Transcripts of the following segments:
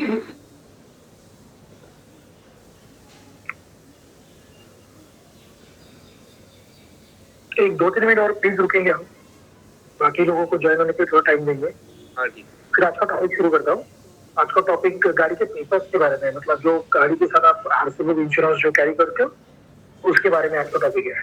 एक 2-3 मिनट और प्लीज रुकेंगे हम, बाकी लोगों को ज्वाइन होने पे थोड़ा टाइम देंगे। हाँ जी। फिर आज का टॉपिक शुरू करता हूँ। आज का टॉपिक गाड़ी के पेपर्स के बारे में, मतलब जो गाड़ी के साथ आप आरसीबी इंश्योरेंस जो कैरी करते हो उसके बारे में आज का टॉपिक है।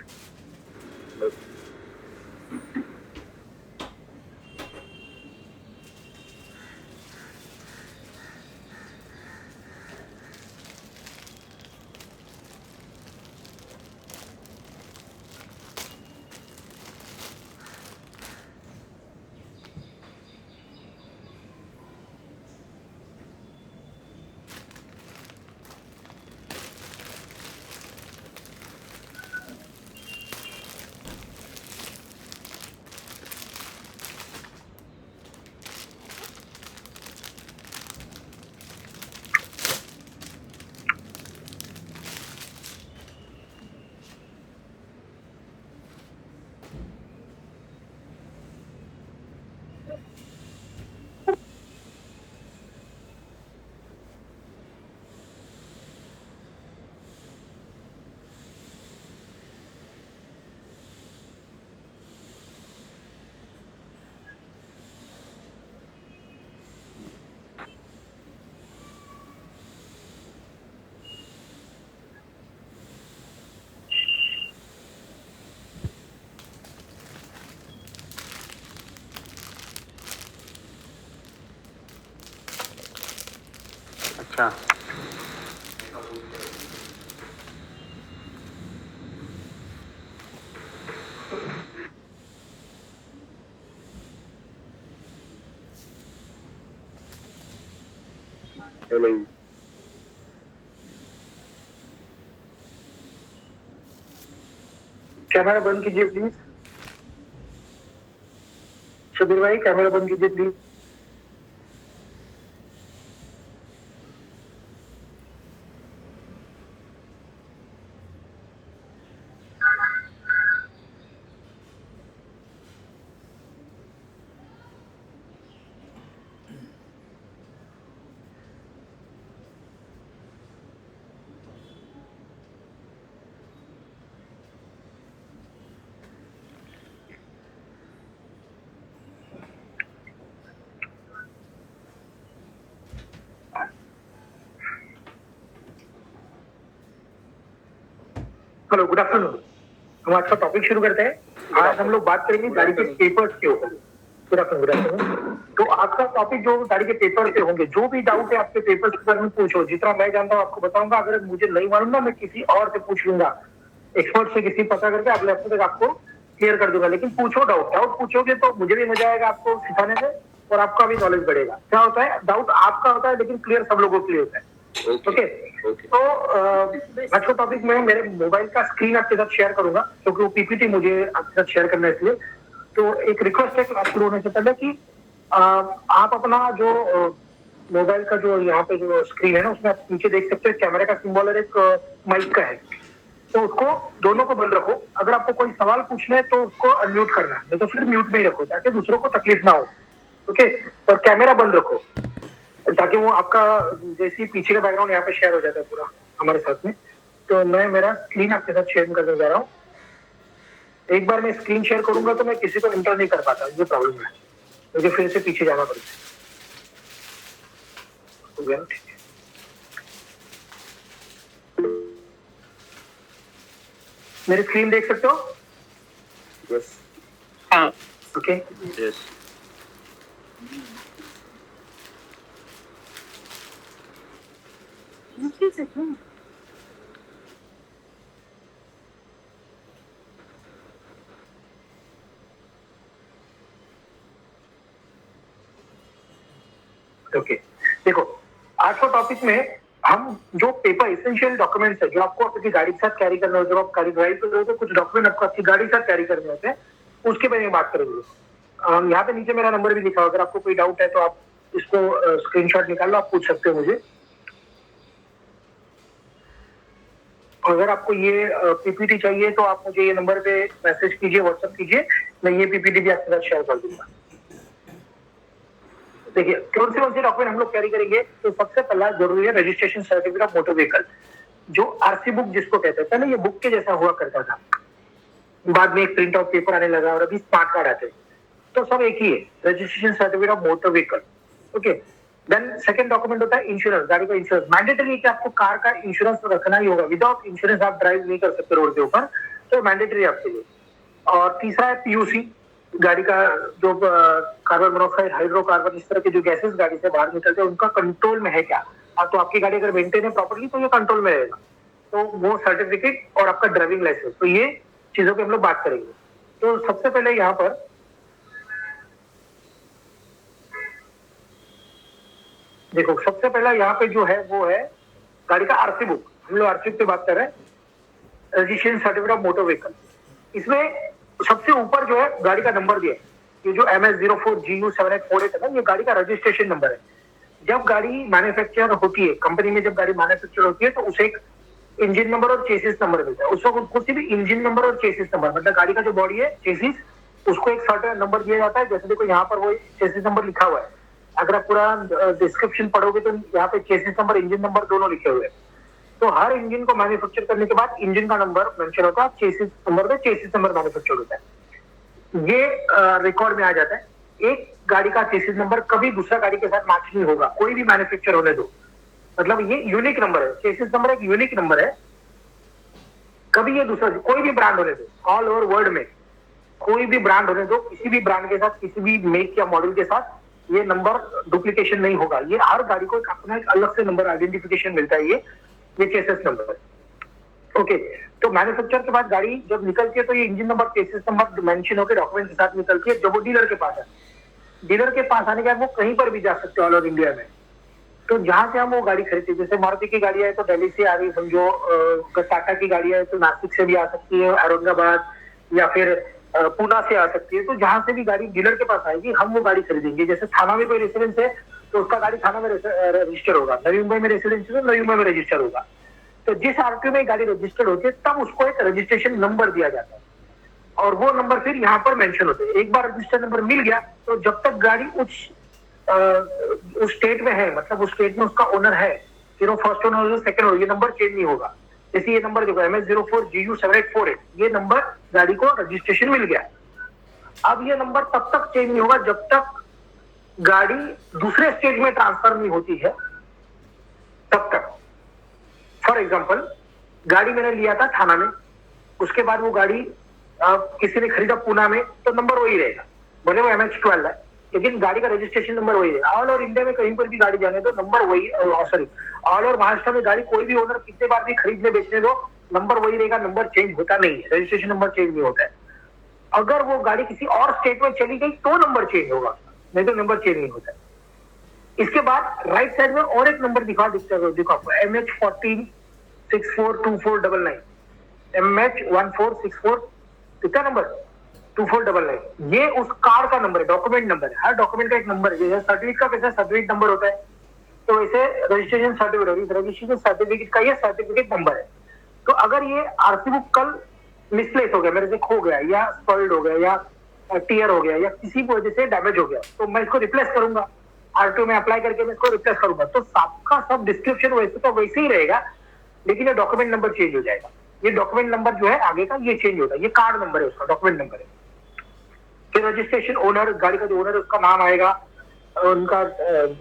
अच्छा, हेलो, कैमरा बंद कीजिए प्लीज। सुधीर भाई कैमरा बंद कीजिए प्लीज। Hello, good afternoon. हम आज का टॉपिक शुरू करते हैं। आज हम लोग बात करेंगे गाड़ी के पेपर्स के ऊपर। Good afternoon, good afternoon. तो आज का टॉपिक जो गाड़ी के पेपर से होंगे, जो भी डाउट है आपके पेपर्स के बारे में पूछो। जितना मैं जानता हूँ आपको बताऊंगा, अगर मुझे नहीं मालूम ना मैं किसी और से पूछ लूंगा, एक्सपर्ट से किसी पता करके अगले हफ्ते तक आपको क्लियर कर दूंगा। लेकिन पूछो, डाउट पूछोगे तो मुझे भी मजा आएगा आपको सिखाने में और आपका भी नॉलेज बढ़ेगा। क्या होता है, डाउट आपका होता है लेकिन क्लियर सब लोगों के लिए होता है। ओके, तो आज का टॉपिक मैं मेरे मोबाइल का स्क्रीन आपके साथ शेयर करूंगा, क्योंकि वो पीपीटी मुझे आपके साथ शेयर करना है इसलिए। तो एक रिक्वेस्ट है क्लास शुरू होने से पहले कि आप अपना जो मोबाइल का जो यहाँ पे जो स्क्रीन है ना, उसमें आप नीचे देख सकते हो कैमरे का सिंबल और एक माइक का है। तो उसको दोनों को बंद रखो। अगर आपको कोई सवाल पूछना है तो उसको अनम्यूट करना है, नहीं तो फिर म्यूट में ही रखो ताकि दूसरों को तकलीफ ना हो। ओके, और कैमरा बंद रखो ताकि वो आपका जैसे पीछे का बैकग्राउंड यहाँ पे शेयर हो जाता है पूरा हमारे साथ में। तो मैं मेरा स्क्रीन आपके साथ शेयर करने जा रहा हूँ। एक बार मैं स्क्रीन शेयर करूंगा तो मैं किसी को एंटर नहीं कर पाता, ये प्रॉब्लम है, मुझे फिर से पीछे जाना पड़ता है। मेरी स्क्रीन देख सकते हो? यस, हाँ, ओके। यस, ओके, देखो आज का टॉपिक में हम जो पेपर इसेंशियल डॉक्यूमेंट्स है जो आपको आपकी गाड़ी के साथ कैरी करना हो, जब आप गाड़ी ड्राइव कर रहे हो तो कुछ डॉक्यूमेंट आपको आपकी गाड़ी के साथ कैरी करने होते हैं, उसके बारे में बात करेंगे। यहाँ पे नीचे मेरा नंबर भी लिखा हो, अगर आपको कोई डाउट है तो आप इसको स्क्रीनशॉट निकाल लो, आप पूछ सकते हो मुझे। अगर आपको ये पीपीटी चाहिए तो आप मुझे ये नंबर पे मैसेज कीजिए, व्हाट्सएप कीजिए, मैं ये पीपीटी भी आपके साथ शेयर कर दूंगा। देखिए कौन से डॉक्यूमेंट हम लोग कैरी करेंगे, तो सबसे पहला जरूरी है registration certificate of motor vehicle, जो आरसी बुक जिसको कहते हैं। पहले ये बुक के जैसा हुआ करता था, बाद में एक प्रिंट आउट पेपर आने लगा और अभी स्मार्ट कार्ड आते हैं, तो सब एक ही है, registration certificate of motor vehicle. Okay, then second document होता है इंश्योरेंस, गाड़ी का इंश्योरेंस। मैंडेटरी है कि आपको कार का इंश्योरेंस तो रखना ही होगा, विदाउट इंश्योरेंस आप ड्राइव नहीं कर सकते रोड के ऊपर, तो मैंडेटरी आपके लिए। और तीसरा है पीयूसी, गाड़ी का जो कार्बन मोनोऑक्साइड, हाइड्रोकार्बन, इस तरह के जो गैसेस गाड़ी से बाहर निकलते हैं उनका कंट्रोल में है क्या। तो आपकी गाड़ी अगर मेंटेन है प्रॉपर्ली तो ये कंट्रोल में रहेगा, तो वो सर्टिफिकेट और आपका ड्राइविंग लाइसेंस, तो ये चीजों की हम लोग बात करेंगे। तो सबसे पहले यहाँ पर देखो, सबसे पहला यहाँ पे जो है वो है गाड़ी का आरसी बुक। हम लोग आरसी बुक की बात कर रहे हैं, registration certificate of motor vehicle. इसमें सबसे ऊपर जो है गाड़ी का नंबर दिया है, ये जो MS04GU7848 है ना, ये गाड़ी का रजिस्ट्रेशन नंबर है। जब गाड़ी मैन्युफैक्चर होती है, कंपनी में जब गाड़ी मैन्युफैक्चर होती है तो उसे एक इंजन नंबर और चेसिस नंबर मिलता है। उस वक्त उसको सिर्फ इंजन नंबर और चेसिस नंबर, मतलब गाड़ी का जो बॉडी है चेसिस, उसको एक सर्टेन नंबर दिया जाता है। जैसे देखो यहाँ पर वो चेसिस नंबर लिखा हुआ है, अगर आप पूरा डिस्क्रिप्शन पढ़ोगे तो यहाँ पे चेसिस नंबर, इंजन नंबर दोनों लिखे हुए हैं। तो हर इंजन को मैन्युफैक्चर करने के बाद इंजन का नंबर मेंशन होता है, चेसिस नंबर में चेसिस नंबर मैन्युफैक्चर होता है, ये रिकॉर्ड में आ जाता है। एक गाड़ी का चेसिस नंबर कभी दूसरा गाड़ी के साथ मैच नहीं होगा, कोई भी मैन्युफैक्चर होने दो, मतलब ये यूनिक नंबर है। चेसिस नंबर एक यूनिक नंबर है, कभी ये दूसरा कोई भी ब्रांड होने दो, ऑल ओवर वर्ल्ड में कोई भी ब्रांड होने दो, किसी भी ब्रांड के साथ, किसी भी मेक या मॉडल के साथ ये नंबर डुप्लीकेशन नहीं होगा। ये हर गाड़ी को अपना एक अलग से नंबर आइडेंटिफिकेशन मिलता है, ये चेसिस नंबर। ओके, तो मैन्युफैक्चर के बाद गाड़ी जब निकलती है तो ये engine number, chassis number mention होकर डॉक्यूमेंट के साथ निकलती है, जब वो डीलर के पास है। डीलर के पास आने के बाद वो कहीं पर भी जा सकते हैं ऑल ओवर इंडिया में। तो जहां से हम वो गाड़ी खरीदते हैं, जैसे मारुति की गाड़ी है तो दिल्ली से आ रही, समझो टाटा की गाड़ी है तो नासिक से भी आ सकती है, औरंगाबाद या फिर पूना से आ सकती है। तो जहां से भी गाड़ी डीलर के पास आएगी हम वो गाड़ी खरीदेंगे। जैसे थाना में कोई रेसिडेंस है तो उसका गाड़ी थाना में रजिस्टर होगा, नवी मुंबई में रेसिडेंस है तो नवी मुंबई में रजिस्टर होगा। तो जिस आरटीओ में गाड़ी रजिस्टर्ड होती है तब उसको एक रजिस्ट्रेशन नंबर दिया जाता है, और वो नंबर फिर यहाँ पर मेंशन होते हैं। एक बार रजिस्टर नंबर मिल गया तो जब तक गाड़ी उस स्टेट में है, मतलब उस स्टेट में उसका ओनर है, फिर वो फर्स्ट ओनर, सेकंड ओनर, ये नंबर चेंज नहीं होगा। जैसे ये नंबर देखो MS04GU7848, ये नंबर गाड़ी को रजिस्ट्रेशन मिल गया। अब ये नंबर तब तक चेंज नहीं होगा जब तक गाड़ी दूसरे स्टेट में ट्रांसफर नहीं होती है, तब तक। फॉर एग्जाम्पल, गाड़ी मैंने लिया था थाना में, उसके बाद वो गाड़ी किसी ने खरीदा पूना में, तो नंबर वही रहेगा, बोले वो MH12 है, लेकिन गाड़ी का रजिस्ट्रेशन नंबर वही है। ऑल ओवर इंडिया में कहीं पर भी गाड़ी जाने दो, नंबर वही, सॉरी ऑल ओवर महाराष्ट्र में गाड़ी कोई भी ओनर कितने बार भी खरीदने बेचने दो, नंबर वही रहेगा, नंबर चेंज होता नहीं है, रजिस्ट्रेशन नंबर चेंज नहीं होता है। अगर वो गाड़ी किसी और स्टेट में चली गई तो नंबर चेंज होगा, नहीं तो नंबर चेंज नहीं होता है। इसके बाद राइट साइड में और एक नंबर दिखा, देखो आपको MH14642499, MH1464 कितना नंबर 2499, ये उस कार का नंबर है, डॉक्यूमेंट नंबर है। हर डॉक्यूमेंट का एक नंबर है, जैसे सर्टिफिकेट का कैसा सर्टिफिकेट नंबर होता है, तो वैसे रजिस्ट्रेशन सर्टिफिकेट, रजिस्ट्रेशन सर्टिफिकेट का ये सर्टिफिकेट नंबर है। तो अगर ये आरसी बुक कल मिसप्लेस हो गया, मेरे से खो गया या स्पॉइल्ड हो गया या टीयर हो गया या किसी वजह से डैमेज हो गया, तो मैं इसको रिप्लेस करूंगा, आरटीओ में अप्लाई करके मैं इसको रिप्लेस करूंगा, तो सबका सब डिस्क्रिप्शन वैसे तो वैसे ही रहेगा, लेकिन ये डॉक्यूमेंट नंबर चेंज हो जाएगा। ये डॉक्यूमेंट नंबर जो है आगे का ये चेंज होता है, ये कार्ड नंबर है, उसका डॉक्यूमेंट नंबर है। फिर रजिस्ट्रेशन ओनर, गाड़ी का जो ओनर है उसका नाम आएगा, उनका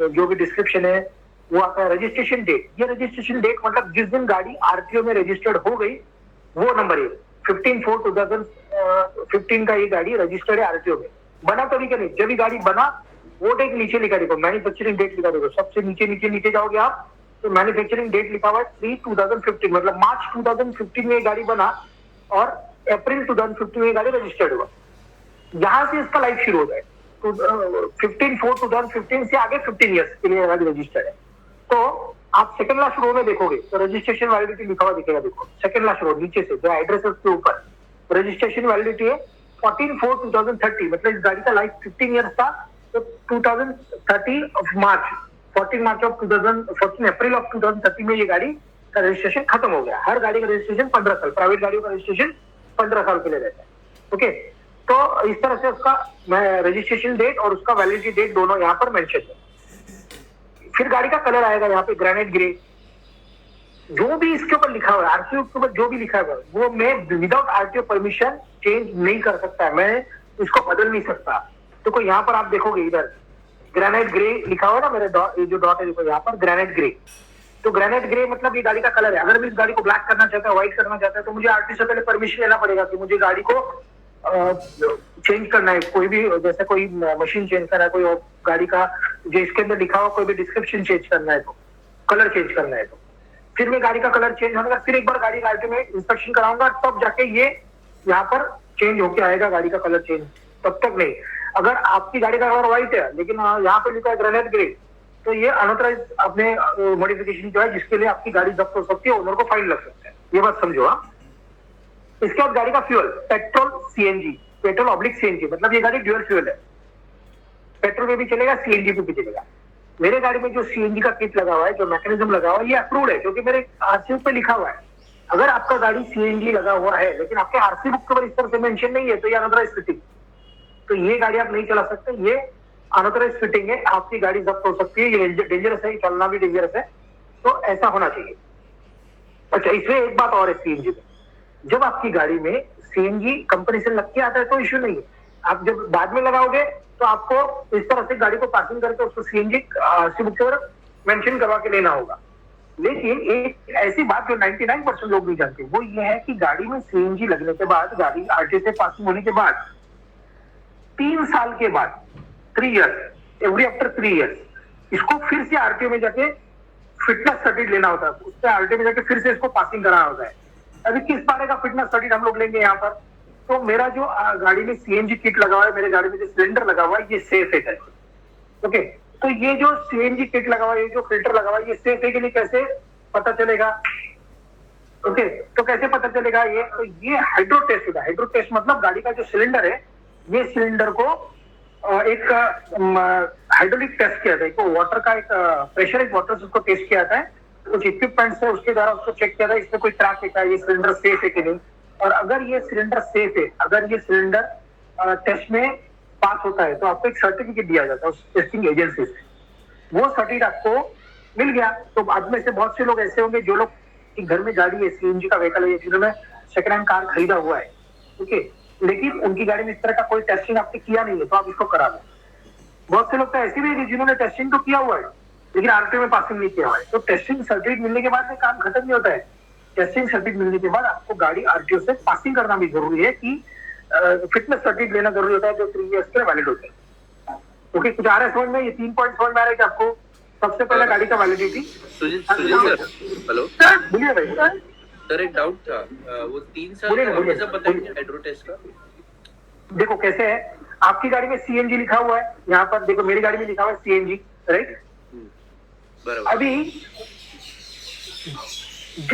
जो भी डिस्क्रिप्शन है वो आता है। रजिस्ट्रेशन डेट, ये रजिस्ट्रेशन डेट मतलब जिस दिन गाड़ी आरटीओ में रजिस्टर्ड हो गई वो नंबर है। 15/4/2015 का ये गाड़ी रजिस्टर्ड है आरटीओ में। बना तो नहीं, जब भी गाड़ी बना वो डेट नीचे लिखा देखो, मैन्युफैक्चरिंग डेट लिखा देखो, सबसे नीचे नीचे नीचे जाओगे आप तो मैन्युफैक्चरिंग डेट लिखा हुआ है 3/2015, मतलब मार्च 2015 में गाड़ी बना और अप्रैल 2015 में गाड़ी रजिस्टर्ड हुआ। यहां से इसका लाइफ शुरू होता है। तो 15/4/2015 से आगे 15 ईयर्स के लिए गाड़ी रजिस्टर्ड है। तो आप सेकंड लास्ट रो में देखोगे तो रजिस्ट्रेशन वैलिडिटी लिखा हुआ दिखेगा, देखो सेकंड लास्ट रो नीचे से जो एड्रेस है उसके ऊपर रजिस्ट्रेशन वैलिडिटी है 14/4/2030, मतलब इस गाड़ी का लाइफ 15 ईयर्स था, तो 2030 of March 14 March of 2014 April of 2030 में ये गाड़ी का रजिस्ट्रेशन खत्म हो गया। हर गाड़ी का रजिस्ट्रेशन 15 साल, प्राइवेट गाड़ियों का रजिस्ट्रेशन 15 साल के लिए रहता है। ओके, तो इस तरह से उसका रजिस्ट्रेशन डेट और उसका वैलिडिटी डेट दोनों यहाँ पर मेंशन है। फिर गाड़ी का कलर आएगा यहाँ पे ग्रेनाइट ग्रे। जो भी इसके ऊपर लिखा हुआ है, आरसीओ के ऊपर जो भी लिखा हुआ है, वो मैं विदाउट आरटीओ परमिशन चेंज नहीं कर सकता, मैं इसको बदल नहीं सकता। तो कोई यहाँ पर आप देखोगे इधर ग्रेनाइट ग्रे लिखा हुआ है ना, मेरे जो डॉट है देखो यहाँ पर ग्रेनाइट ग्रे। तो ग्रेनाइट ग्रे मतलब ये गाड़ी का कलर है। अगर मैं इस गाड़ी को ब्लैक करना चाहता है, व्हाइट करना चाहता है, तो मुझे आरटीओ से पहले परमिशन लेना पड़ेगा कि मुझे गाड़ी को चेंज करना है। कोई भी जैसे कोई मशीन चेंज करना है, कोई गाड़ी का जो इसके अंदर लिखा हुआ कोई भी डिस्क्रिप्शन चेंज करना है, तो कलर चेंज करना है, तो फिर मैं गाड़ी का कलर चेंज होने का फिर एक बार गाड़ी का में इंस्पेक्शन कराऊंगा, तब जाके ये यहाँ पर चेंज होके आएगा गाड़ी का कलर चेंज। तब तक नहीं। अगर आपकी गाड़ी का कलर व्हाइट है लेकिन यहाँ पे लिखा है ग्रेनाइट ग्रे, तो ये अनऑथराइज अपने मॉडिफिकेशन जो है जिसके लिए आपकी गाड़ी जब्त हो सकती है, ओनर को फाइन लग सकता है। ये बात समझो। हाँ, इसके बाद गाड़ी का fuel petrol CNG, petrol oblique CNG, मतलब ये गाड़ी ड्यूअल फ्यूल है, पेट्रोल में भी चलेगा सीएनजी में भी चलेगा। मेरे गाड़ी में जो सीएनजी का किट लगा हुआ है, जो मैकेनिज्म लगा हुआ है, ये अप्रूव्ड है क्योंकि मेरे आरसी बुक पे लिखा हुआ है। अगर आपका गाड़ी सीएनजी लगा हुआ है लेकिन आपके आरसी बुक पर इस तरह से मेंशन नहीं है, तो ये अनऑथराइज्ड फिटिंग, तो ये गाड़ी आप नहीं चला सकते। ये अनऑथराइज्ड फिटिंग है, आपकी गाड़ी जब्त हो सकती है, ये डेंजरस है, चलना भी डेंजरस है, तो ऐसा होना चाहिए। अच्छा, इसमें एक बात और है सीएनजी में, जब आपकी गाड़ी में सीएनजी कंपनी से लग के आता है तो इश्यू नहीं है। आप जब बाद में लगाओगे तो आपको इस तरह से गाड़ी को पार्किंग करके उसको सीएनजी आरसी बुक पर मेंशन करवा के लेना होगा। लेकिन एक ऐसी बात जो 99% लोग नहीं जानते, वो ये है कि गाड़ी में सीएनजी लगने के बाद, गाड़ी आरटीओ से पासिंग होने के बाद 3 साल के बाद, 3 ईयर्स, एवरी आफ्टर 3 ईयर्स, इसको फिर से आरटीओ में जाके फिटनेस सर्टिफिकेट लेना होता है। उससे आरटीओ में जाके फिर से इसको पासिंग कराना होता है। अभी किस तरह का फिटनेस सर्टिफिकेट हम लोग लेंगे यहाँ पर? तो मेरा जो गाड़ी में सीएनजी किट लगा हुआ है, मेरे गाड़ी में जो सिलेंडर लगा हुआ है, ये सेफ है। ओके, तो ये जो सीएनजी किट लगा हुआ है, ये जो फिल्टर लगा हुआ है, ये सेफ है कि नहीं, कैसे पता चलेगा? ओके, तो कैसे पता चलेगा ये? तो ये हाइड्रो टेस्ट होगा। हाइड्रो टेस्ट मतलब गाड़ी का जो सिलेंडर है, ये सिलेंडर को एक हाइड्रोलिक टेस्ट किया जाता है, तो वाटर का एक प्रेशराइज वाटर से उसको टेस्ट किया जाता है, कुछ इक्विपमेंट से उसके द्वारा उसको चेक किया जाता है, इसमें कोई क्रैक है क्या, ये सिलेंडर सेफ है कि नहीं। और अगर ये सिलेंडर सेफ है, अगर ये सिलेंडर टेस्ट में पास होता है, तो आपको एक सर्टिफिकेट दिया जाता है उस टेस्टिंग एजेंसी से। वो सर्टिफिकेट आपको मिल गया तो बाद में से बहुत से लोग ऐसे होंगे जो लोग घर में गाड़ी है, सीएनजी का व्हीकल है, जिन्होंने सेकंड हैंड कार खरीदा हुआ है, ठीक है, लेकिन उनकी गाड़ी में इस तरह का कोई टेस्टिंग आपने किया नहीं है, तो आप इसको करा दो। बहुत से लोग तो ऐसे भी है जिन्होंने टेस्टिंग तो किया हुआ है लेकिन आरटीओ में पासिंग नहीं किया हुआ है। तो टेस्टिंग सर्टिफिकेट मिलने के बाद में काम खत्म नहीं होता है। टेस्टिंग सर्टिफिकेट मिलने के बाद आपको गाड़ी आरटीओ से पासिंग करना भी जरूरी है, कि फिटनेस सर्टिफिकेट लेना जरूरी होता है, जो 3 ईयर्स के वैलिड होते हैं। ओके, कुछ आ रहा है समझ में? ये 3 पॉइंट समझ में आ रहा है कि आपको? सबसे पहले गाड़ी का वैलिडिटी। सुजीत सर, हेलो बोलिए भाई। सर, एक डाउट था, वो 3 साल का कैसे पता है हाइड्रो टेस्ट का? देखो कैसे है, आपकी गाड़ी में सीएनजी लिखा हुआ है, यहाँ पर देखो मेरी गाड़ी में लिखा हुआ है सीएनजी, राइट? अभी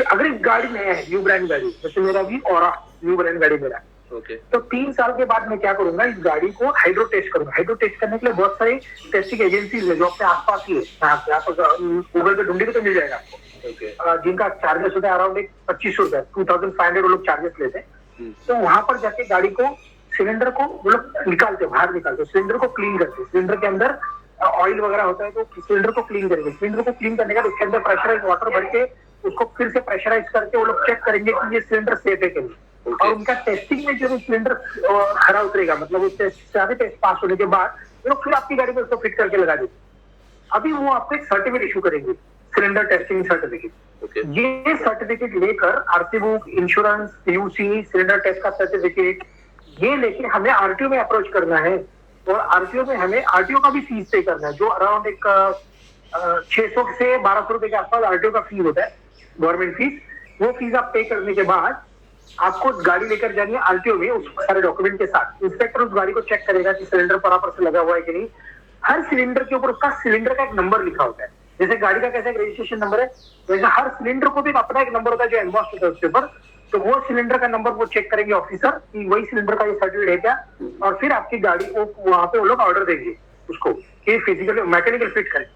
अगर इस गाड़ी में है न्यू ब्रांड गाड़ी, जैसे मेरा भी और न्यू ब्रांड गाड़ी मेरा, ओके, तो 3 साल के बाद मैं क्या करूंगा, इस गाड़ी को हाइड्रो टेस्ट करूंगा। हाइड्रो टेस्ट करने के लिए बहुत सारी टेस्टिंग एजेंसीज है जो अपने आसपास ही है, आप गूगल पे ढूंढेंगे तो मिल जाएगा आपको, जिनका चार्जेस होता है अराउंड 2500 रुपए, 2500 वो लोग चार्जेस लेते हैं। तो वहां पर जाके गाड़ी को, सिलेंडर को वो लोग निकालते, बाहर निकालते, सिलेंडर को क्लीन करते, सिलेंडर के अंदर ऑयल वगैरह होता है, तो सिलेंडर को क्लीन करेंगे। सिलेंडर को क्लीन करने के बाद उसके अंदर प्रेशराइज वाटर भर के उसको फिर से प्रेशराइज करके वो लोग चेक करेंगे कि ये सिलेंडर सेफ है कि नहीं। और उनका टेस्टिंग में जो सिलेंडर खरा उतरेगा, मतलब उस टेस्ट पास होने के बाद वो लोग फिर आपकी गाड़ी में उसको फिट करके लगा देते। अभी वो आपको एक सर्टिफिकेट इशू करेंगे, सिलेंडर टेस्टिंग सर्टिफिकेट। ये सर्टिफिकेट लेकर RC book, insurance, UC, cylinder test का सर्टिफिकेट, ये लेके हमें आरटीओ में अप्रोच करना है। और आरटीओ में हमें आरटीओ का भी फीस पे करना है, जो अराउंड एक 600 से 1200 रुपए के आसपास आरटीओ का फीस होता है, गवर्नमेंट फीस। वो फीस आप पे करने के बाद आपको गाड़ी लेकर जानी है आरटीओ में, उस सारे डॉक्यूमेंट के साथ। इंस्पेक्टर उस गाड़ी को चेक करेगा कि सिलेंडर बराबर से लगा हुआ है कि नहीं। हर सिलेंडर के ऊपर उसका सिलेंडर का एक नंबर लिखा होता है, जैसे गाड़ी का कैसे एक रजिस्ट्रेशन नंबर है, वैसे हर सिलेंडर को भी अपना एक नंबर होता है जो एम्बॉस्ड होता है उसके ऊपर। तो वो सिलेंडर का नंबर वो चेक करेंगे ऑफिसर कि वही सिलेंडर का ये सर्टिफिकेट है क्या, और फिर आपकी गाड़ी को वहां पे वो लोग ऑर्डर देंगे उसको कि फिजिकल मैकेनिकल फिट करें।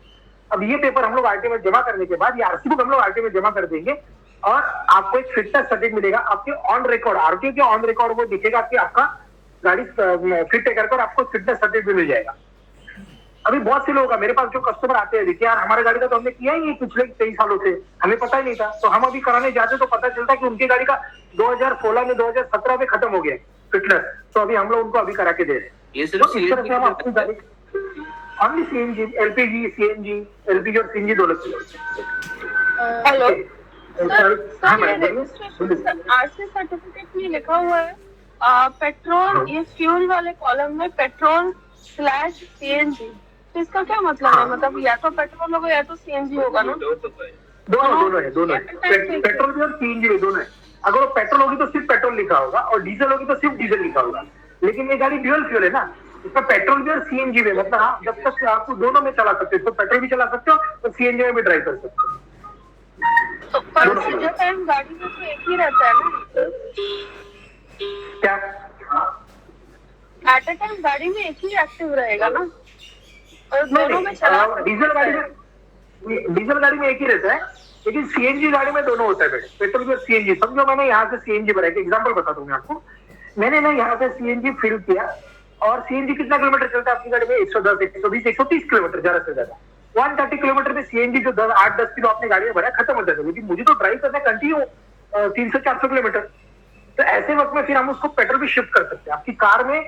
अब ये पेपर हम लोग आरटीओ में जमा करने के बाद, ये आरसी बुक हम लोग आरटीओ में जमा कर देंगे और आपको एक फिटनेस सर्टिफिकेट मिलेगा आपके ऑन रिकॉर्ड, आरटीओ के ऑन रिकॉर्ड वो दिखेगा कि आपका गाड़ी फिट है करके, और आपको फिटनेस सर्टिफिकेट मिल जाएगा। अभी बहुत से लोग का मेरे पास जो कस्टमर आते हैं, देखिए यार हमारे गाड़ी का तो हमने किया ही नहीं पिछले 23 सालों से, हमें पता ही नहीं था, तो हम अभी कराने जाते तो पता चलता कि उनकी गाड़ी का 2016 में 2017 में खत्म हो गया फिटनेस, तो अभी हम लोग उनको अभी करा के दे रहे हैं। ये सिर्फ तो इस तरह से हम अपनी गाड़ी only CNG, LPG, CNG, LPG और सीएनजी दोनों की। हेलो हाँ मैडम, आरसी सर्टिफिकेट में लिखा हुआ है पेट्रोल, ये फ्यूल वाले कॉलम में पेट्रोल/सीएनजी, तो इसका क्या मतलब है? मतलब या तो पेट्रोल होगा या तो सीएनजी होगा ना? दोनों है पेट्रोल भी और सीएनजी भी दोनों है। अगर वो पेट्रोल होगी तो सिर्फ पेट्रोल लिखा होगा और डीजल होगी तो सिर्फ डीजल लिखा होगा, लेकिन ये गाड़ी ड्यूअल फ्यूल है ना, इसमें पेट्रोल भी और सीएनजी भी, मतलब हाँ, जब तक आपको दोनों में चला सकते हो, तो पेट्रोल भी चला सकते हो तो सीएनजी में भी ड्राइव कर सकते हो। तो पैसेंजर टाइम गाड़ी में तो एक ही रहता है ना? क्या एट अ टाइम गाड़ी में एक ही एक्टिव रहेगा ना, और दोनों में चला डीजल गाड़ी में एक ही रहता है, लेकिन सीएनजी गाड़ी में दोनों होता है बेटे, पेट्रोल भी और सीएनजी। समझो मैंने यहाँ से सीएनजी भरा, एग्जाम्पल बता दूंगा आपको, मैंने ना यहाँ से सीएनजी फिल किया, और सीएनजी कितना किलोमीटर चलता है आपकी गाड़ी में? 110, 120, 130 किलोमीटर ज्यादा से ज्यादा। 130 किलोमीटर में सीएनजी जो 8-10 किलो आपने गाड़ी में भरा खत्म हो जाता है, लेकिन मुझे तो ड्राइव करना कंटिन्यू 300-400 किलोमीटर, तो ऐसे वक्त में फिर हम उसको पेट्रोल भी शिफ्ट कर सकते हैं। आपकी कार में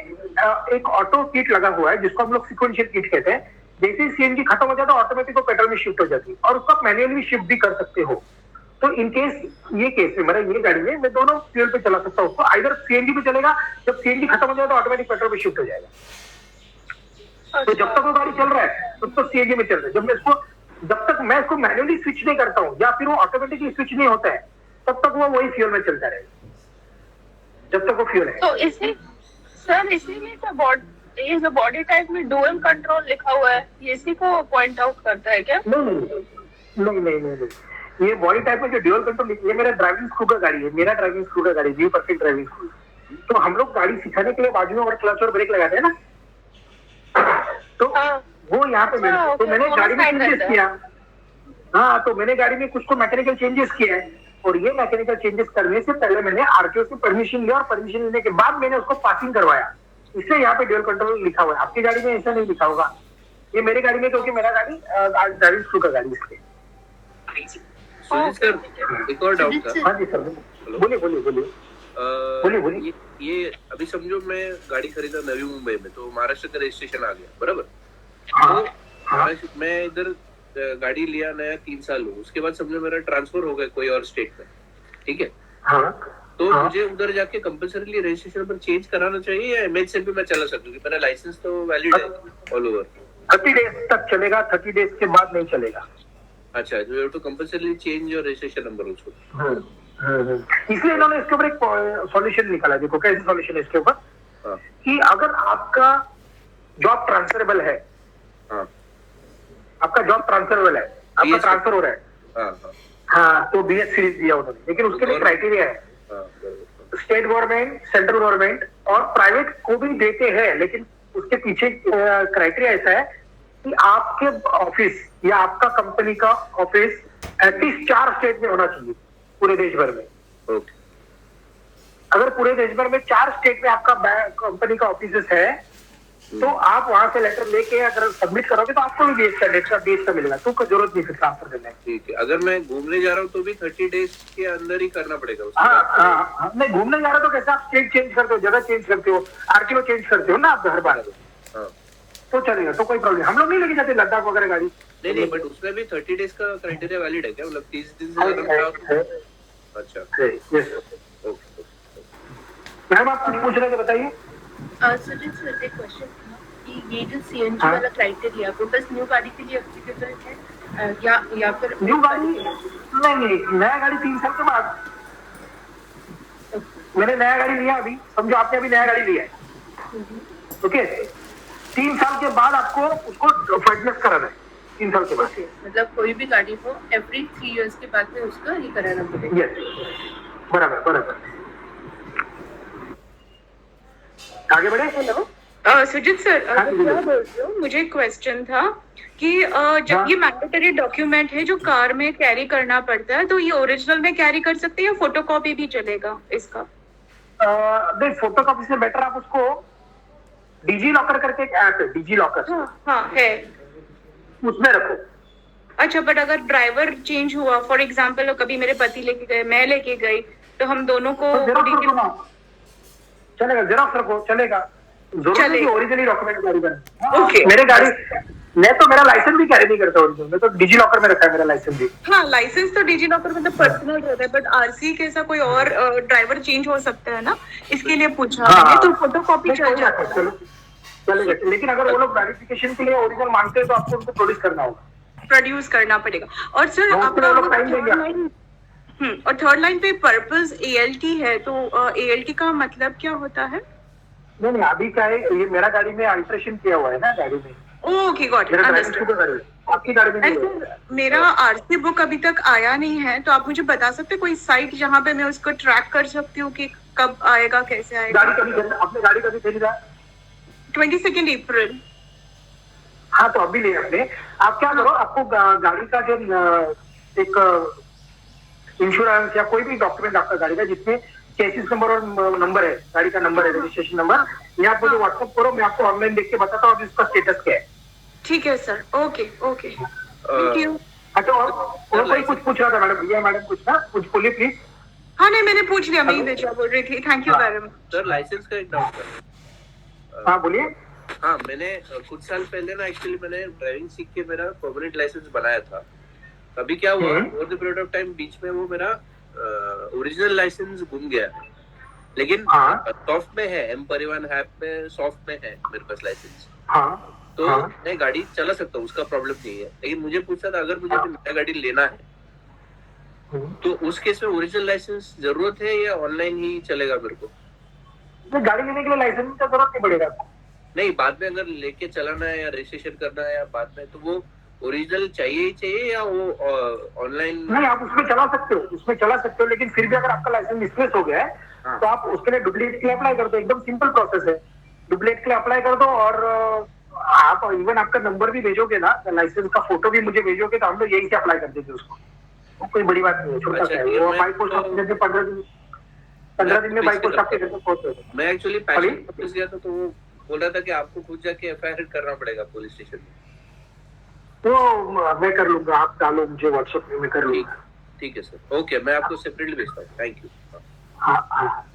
एक ऑटो किट लगा हुआ है जिसको हम लोग सिक्वेंशियल किट कहते हैं, जैसे ही सीएनजी खत्म हो जाता है ऑटोमेटिक वो पेट्रोल में शिफ्ट हो जाती है, और उसको आप मैन्युअली भी शिफ्ट भी कर सकते हो। तो इन केस ये केस में मेरा ये गाड़ी में मैं दोनों फ्यूल पे चला सकता हूँ, उसको आइदर सीएनजी पे चलेगा, जब सीएनजी खत्म हो जाए तो ऑटोमेटिक पेट्रोल पे शिफ्ट हो जाएगा। तो जब तक वो गाड़ी चल रहा है तब तक सीएनजी में चल रहा है, जब तक मैं इसको मैन्युअली स्विच नहीं करता हूँ या फिर वो ऑटोमेटिकली स्विच नहीं होता है, तब तक वो वही फ्यूल में चलता रहेगा, जब तक वो फ्यूल है। तो इसीलिए ये जो बॉडी टाइप में डुअल कंट्रोल लिखा हुआ है, ये इसी को पॉइंट आउट करता है क्या? नहीं, ये बॉडी टाइप में जो ड्यूअल कंट्रोल, ये मेरा ड्राइविंग स्कूल का गाड़ी है, मेरा ड्राइविंग स्कूल का गाड़ी, न्यू परफेक्ट ड्राइविंग स्कूल। तो हम लोग गाड़ी सिखाने के लिए बाजू में और क्लच और ब्रेक लगाते हैं ना, तो वो यहाँ पे तो मैंने गाड़ी में चेंजेस किया। हाँ, तो मैंने गाड़ी में कुछ को मैकेनिकल चेंजेस किया है, और ये मैकेनिकल चेंजेस करने से पहले मैंने आरटीओ से परमिशन लिया, और परमिशन लेने के बाद मैंने उसको पासिंग करवाया, इसलिए यहाँ पे ड्यूअल कंट्रोल लिखा हुआ है। आपकी गाड़ी में ऐसा नहीं लिखा होगा, ये मेरी गाड़ी में, क्योंकि मेरा गाड़ी ड्राइविंग स्कूल का गाड़ी इसलिए। सर एक और डाउट था। हाँ जी सर, बोलिए। ये अभी समझो मैं गाड़ी खरीदा नवी मुंबई में, तो महाराष्ट्र का रजिस्ट्रेशन आ गया, बराबर? तो मैं इधर गाड़ी लिया नया 3 साल हो, उसके बाद समझो मेरा ट्रांसफर हो गया कोई और स्टेट में, ठीक है? तो मुझे उधर जाके कंपल्सरीली रजिस्ट्रेशन पर चेंज कराना चाहिए, या इमेज से भी मैं चला सकता हूँ? मेरा लाइसेंस तो वैलिड है ऑल ओवर। 30 डेज तक चलेगा, 30 डेज के बाद नहीं चलेगा। अच्छा, तो you have to compulsorily change your registration number also. इसलिए इन्होंने इसके ऊपर एक सॉल्यूशन निकाला। देखो कैसे सॉल्यूशन है इसके ऊपर, कि अगर आपका जॉब ट्रांसफरेबल है, आपका जॉब ट्रांसफरेबल है, आपका ट्रांसफर हो रहा है, हाँ, तो BS सीरीज दिया उन्होंने, लेकिन उसके लिए क्राइटेरिया है। स्टेट गवर्नमेंट, सेंट्रल गवर्नमेंट और प्राइवेट को भी देते हैं, लेकिन उसके पीछे क्राइटेरिया ऐसा है कि आपके ऑफिस या आपका कंपनी का ऑफिस एटलीस्ट 4 स्टेट में होना चाहिए, पूरे देश भर में। अगर पूरे देश भर में 4 स्टेट में आपका कंपनी का ऑफिस है, तो आप वहां से लेटर लेके अगर सबमिट करोगे तो आपको भी देश का मिलेगा, तो कोई जरूरत नहीं फिर ट्रांसफर करने की। ठीक है, अगर मैं घूमने जा रहा हूँ तो भी 30 डेज के अंदर ही करना पड़ेगा उसको? हाँ, नहीं घूमने जा रहा तो कैसे आप स्टेट चेंज करते हो, जगह चेंज करते हो, आरटीओ चेंज करते हो ना आप हर बार, तो चलेगा, तो कोई प्रॉब्लम। हम लोग नहीं लेके जाते लद्दाख वगैरह गाड़ी। नहीं, बट उसमें भी 30 डेज का क्राइटेरिया वैलिड है क्या? मतलब 30 दिन से ज्यादा? अच्छा, मैम आप कुछ पूछ रहे थे, बताइए। सर एक क्वेश्चन था कि ये जो सीएनजी वाला क्राइटेरिया वो बस न्यू गाड़ी के लिए एप्लीकेबल है, या फिर न्यू गाड़ी? नहीं, नया गाड़ी 3 साल के बाद। मैंने नया गाड़ी लिया अभी, समझो आपने अभी नया गाड़ी लिया है, ओके, 3 साल के बाद आपको उसको फिटनेस कराना है, 3 साल के बाद। मतलब कोई भी गाड़ी हो एवरी 3 इयर्स के बाद में उसका ये कराना पड़ेगा? यस, बराबर। आगे बढ़े। हेलो सुजीत सर, क्या बोल रहे हो? मुझे क्वेश्चन था कि जब ये मैंडेटरी डॉक्यूमेंट है जो कार में कैरी करना पड़ता है, तो ये ओरिजिनल में कैरी कर सकते हैं या फोटोकॉपी भी चलेगा इसका? नहीं, फोटोकॉपी से बेटर आप उसको डिजी लॉकर करके एक ऐप है, डिजी लॉकर, हाँ है। उसमें रखो। अच्छा, बट अगर ड्राइवर चेंज हुआ, फॉर एग्जाम्पल कभी मेरे पति लेके गए, मैं लेके गई, तो हम दोनों को तो जेरॉक्स रखो ना, चलेगा, जेरॉक्स रखो चलेगा, जरूर नहीं कि ओरिजिनली डॉक्यूमेंट गाड़ी का। ओके। मेरे गाड़ी, मैं तो मेरा लाइसेंस भी कैरी नहीं करता ओरिजिनल, मैं तो डिजी लॉकर में रखा है मेरा लाइसेंस भी। हाँ, लाइसेंस तो डिजी लॉकर में तो पर्सनल रहता है, बट आरसी कैसा कोई और ड्राइवर चेंज हो सकता है ना, इसके लिए पूछा मैंने। तो फोटोकॉपी चल जाता है, चलेगा। लेकिन अगर वो लोग वेरिफिकेशन के लिए ओरिजिनल मांगते हैं तो आपको उनको प्रोड्यूस करना होगा, प्रोड्यूस करना पड़ेगा। और सर आपका और थर्ड लाइन पे पर्पस एएलटी है, तो एएलटी का मतलब क्या होता है? नहीं, अभी क्या है, ये मेरा गाड़ी में अल्ट्रेशन किया हुआ है ना गाड़ी में। Okay, got it, understood. आपकी गाड़ी में मेरा आरसी बुक अभी तक आया नहीं है, तो आप मुझे बता सकते हैं कोई साइट जहाँ पे मैं उसको ट्रैक कर सकती हूँ कि कब आएगा, कैसे आएगा? गाड़ी कभी अपने गाड़ी कभी खरीदा? 22 अप्रैल। हाँ, तो अभी ले अपने, आप क्या करो, आपको गाड़ी का जो एक इंश्योरेंस या कोई भी डॉक्यूमेंट आपका गाड़ी का जिसमें चेसिस नंबर और नंबर है, गाड़ी का नंबर है, रजिस्ट्रेशन नंबर, ये आप मुझे व्हाट्सएप करो, मैं आपको ऑनलाइन देख के बताता हूँ अभी उसका स्टेटस क्या है। ठीक है sir, okay okay, thank you. अच्छा, और कोई कुछ पूछ रहा था मैडम? भैया मैडम कुछ ना, कुछ बोलिए प्लीज। हाँ नहीं, मैंने पूछ लिया, मैं ही बेचा बोल रही थी। Thank you very much sir. Licence का एक डाउट था। हाँ बोलिए। हाँ, मैंने कुछ साल पहले ना एक्चुअली मैंने ड्राइविंग सीख के मेरा परमानेंट लाइसेंस बनाया था। अभी क्या हुआ, over the period of time बीच में वो मेरा ओरिजिनल लाइसेंस गुम गया, लेकिन सॉफ्ट में है, एम परिवहन ऐप में सॉफ्ट में है मेरे पास लाइसेंस। तो मैं गाड़ी चला सकता हूँ, उसका प्रॉब्लम नहीं है। लेकिन मुझे पूछा था अगर मुझे नया गाड़ी लेना है तो उस केस में ओरिजिनल लाइसेंस जरूरत है या ऑनलाइन ही चलेगा मेरे को? तो गाड़ी लेने के लिए लाइसेंस का जरूरत नहीं पड़ेगा। नहीं, बाद में अगर लेके चलाना है या रजिस्ट्रेशन करना है या बाद में, तो वो ओरिजिनल चाहिए या वो ऑनलाइन? नहीं, आप उसमें चला सकते हो, उसमें चला सकते हो, लेकिन फिर भी अगर आपका लाइसेंस मिसप्लेस हो गया है तो आप उसके लिए डुप्लीकेट के लिए अप्लाई कर दो। एकदम सिंपल प्रोसेस है, डुप्लीकेट के लिए अप्लाई कर दो। और आप इवन आपका नंबर भी भेजोगे ना, लाइसेंस का फोटो भी मुझे भेजोगे तो हम लोग यही से अप्लाई कर देंगे उसको, वो कोई बड़ी बात नहीं है, छोटा सा है। वो बाई पोस्ट आपके घर से 15 दिन में बाई पोस्ट आपके घर पे पहुंच जाएगा। मैं एक्चुअली पैशन ऑफिस गया था, तो वो बोल रहा था कि आपको खुद जाके एफआईआर करना पड़ेगा पुलिस स्टेशन में। तो मैं कर लूंगा, आप डालो मुझे व्हाट्सएप में, मैं कर लूंगा। ठीक है सर, ओके, मैं आपको सेपरेटली भेजता हूँ। Thank you. हाँ,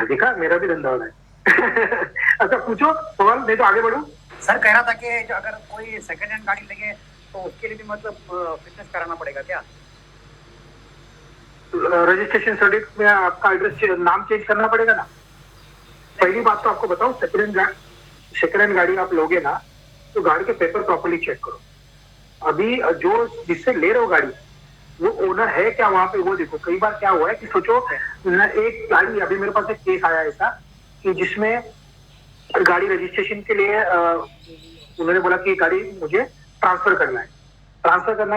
देखा, मेरा भी धंधा हो रहा है। अच्छा पूछो सवाल, नहीं तो आगे बढ़ूं। सर कह रहा था कि जो अगर कोई सेकंड हैंड गाड़ी लेंगे तो उसके लिए भी मतलब फिटनेस कराना पड़ेगा क्या? रजिस्ट्रेशन सर्टिफिकेट में आपका एड्रेस, नाम चेंज करना पड़ेगा ना। पहली बात तो आपको बताऊं, सेकंड हैंड गाड़ी आप लोगे ना तो गाड़ी के पेपर प्रॉपर्ली चेक करो। अभी जो जिससे ले रहे हो गाड़ी, वो ओनर है क्या वहां पे, वो देखो। कई बार क्या हुआ है कि सोचो एक गाड़ी, अभी मेरे पास एक केस आया ऐसा कि जिसमें गाड़ी रजिस्ट्रेशन के लिए उन्होंने बोला कि गाड़ी मुझे ट्रांसफर करना है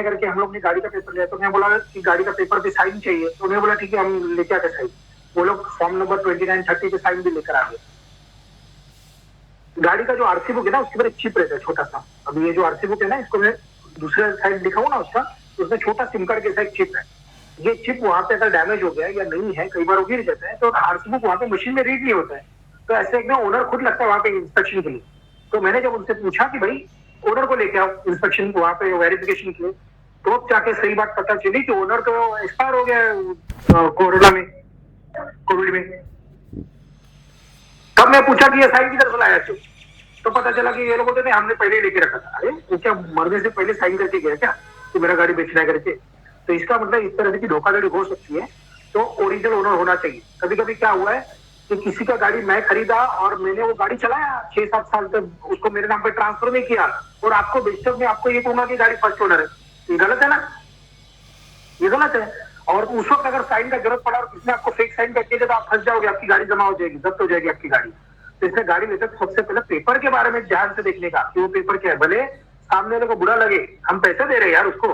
करके हम लोग ने गाड़ी का पेपर लिया। तो मैं बोला कि गाड़ी का पेपर पे साइन चाहिए, तो उन्होंने बोला ठीक है हम लेके आते साइन। वो लोग फॉर्म नंबर 2930 पे साइन भी लेकर आ गए। गाड़ी का जो आरसी बुक है ना, उसके ऊपर एक चिप रहता है छोटा सा। अभी ये जो आरसी बुक है ना, इसको मैं दूसरे साइड दिखाऊं ना उसका, तो उसमें छोटा सिम कार्ड जैसा एक चिप है। ये चिप वहां पे अगर डैमेज हो गया या नहीं है, कई बार वो गिर जाता है, तो आरसी बुक वहां पे मशीन में रीड नहीं होता है। तो ऐसे एक ना ओनर खुद लगता है वहां पे इंस्पेक्शन के लिए। तो मैंने जब उनसे पूछा कि भाई ओनर को लेके आओ इंस्पेक्शन वहां पे वेरिफिकेशन के लिए, तो जाके सही बात पता चली कि ओनर तो एक्सपायर हो गया कोरोना में, कोविड में। तब मैं पूछा कि ये साइन किधर से लाया, तो पता चला कि ये लोग बोलते नहीं हमने पहले लेके रखा था। अरे वो क्या मरने से पहले साइन करके गया क्या कि मेरा गाड़ी बेचना है करके? तो इसका मतलब इस तरह की धोखाधड़ी हो सकती है, तो ओरिजिनल ओनर होना चाहिए। कभी कभी क्या हुआ है कि किसी का गाड़ी मैं खरीदा और मैंने वो गाड़ी चलाया 6-7 साल तक, उसको मेरे नाम पे ट्रांसफर नहीं किया, और आपको बेचते में आपको ये कहूंगा कि गाड़ी फर्स्ट ओनर है, ये गलत है ना, ये गलत है। और उस वक्त अगर साइन का जरूरत पड़ा और किसी ने आपको फेक साइन करके दिया तो आप फंस जाओगे, आपकी गाड़ी जमा हो जाएगी, जब्त हो जाएगी आपकी गाड़ी। तो इसलिए गाड़ी लेते तो सबसे पहले पेपर के बारे में ध्यान से देखने का कि वो पेपर क्या है। भले सामने वाले को बुरा लगे, हम पैसे दे रहे हैं यार उसको,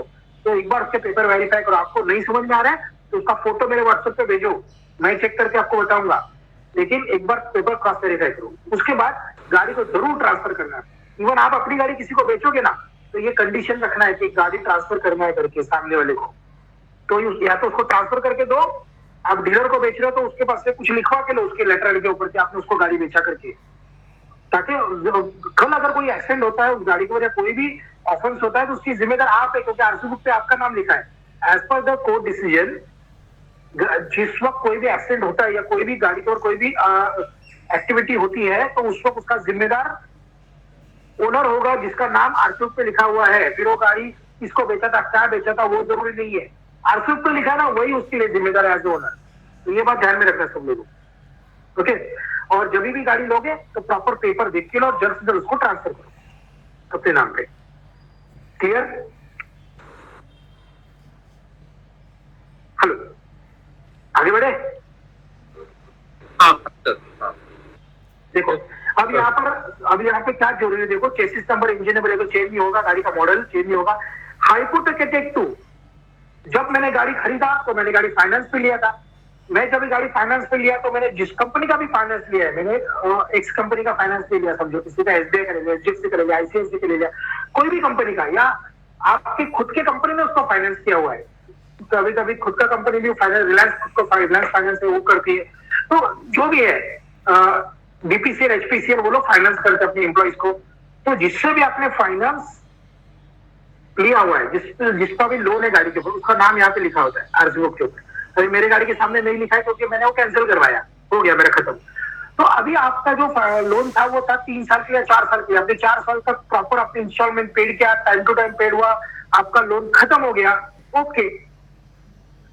तो एक बार उसके पेपर वेरीफाई करो। आपको नहीं समझ में आ रहा है तो उसका फोटो मेरे व्हाट्सएप पे भेजो, मैं चेक करके आपको बताऊंगा। लेकिन एक बार पेपर क्रॉस वेरीफाई करो, उसके बाद गाड़ी को जरूर ट्रांसफर करना है। इवन आप अपनी गाड़ी किसी को बेचोगे ना, तो ये कंडीशन रखना है कि गाड़ी ट्रांसफर करना है करके सामने वाले को। तो या तो उसको ट्रांसफर करके दो आप डीलर को बेच रहे हो तो उसके पास से कुछ लिखवा के लो उसके लेटर के ऊपर कि आपने उसको गाड़ी बेचा करके, ताकि कल अगर कोई एक्सीडेंट होता है उस गाड़ी की वजह कोई भी ऑफेंस होता है तो उसकी जिम्मेदार आप है, क्योंकि आरसी बुक पे आपका नाम लिखा है। As per the court decision, जिस वक्त कोई भी एक्सीडेंट होता है या कोई भी गाड़ी पर कोई भी एक्टिविटी होती है तो उस वक्त उसका जिम्मेदार ओनर होगा जिसका नाम आरसी बुक पे लिखा हुआ है। फिर वो गाड़ी किसको बेचा था, क्या बेचा था, वो जरूरी नहीं है। आरसी बुक पे लिखा ना, वही उसके लिए जिम्मेदार है एज ओनर। तो ये बात ध्यान में रखना सब लोगों, ओके। और जब भी गाड़ी लोगे तो प्रॉपर पेपर देख के लो और जल्द से जल्द उसको ट्रांसफर करो अपने नाम पे। क्लियर? हेलो, आगे बढ़े? हाँ सर, हाँ। देखो अब यहाँ पे क्या जरूरी है, देखो चेसिस नंबर, इंजन नंबर तो चेंज नहीं होगा, गाड़ी का मॉडल चेंज नहीं होगा। हाइपोथेटिकल टू, जब मैंने गाड़ी खरीदा तो मैंने गाड़ी फाइनेंस पे लिया था। मैं जब गाड़ी फाइनेंस पे लिया तो मैंने जिस कंपनी का भी फाइनेंस लिया है, मैंने एक्स कंपनी का फाइनेंस ले लिया, समझो किसी का एसबीआई का ले लिया, एचडीएफसी का ले लिया, आईसीआईसी का ले लिया, कोई भी कंपनी का, या आपकी खुद के कंपनी ने उसको फाइनेंस किया हुआ है। कभी कभी खुद का कंपनी भी फाइनेंस, रिलायंस खुद को रिलायंस फाइनेंस है वो करती है। तो जो भी है बीपीसीएल, एचपीसीएल वो लोग फाइनेंस करते हैं अपने एम्प्लॉइज को। तो जिससे भी आपने फाइनेंस लिया हुआ है, जिसका भी लोन है गाड़ी के ऊपर, उसका नाम यहाँ पे लिखा होता है आरसी बुक के ऊपर। अभी मेरे गाड़ी के सामने नहीं लिखा है क्योंकि मैंने वो कैंसिल करवाया, हो गया मेरा खत्म। तो अभी आपका जो लोन था वो था 3 साल के या 4 साल के, आपने 4 साल तक प्रॉपर आपने इंस्टॉलमेंट पेड किया, टाइम टू टाइम पेड हुआ, आपका लोन खत्म हो गया, ओके,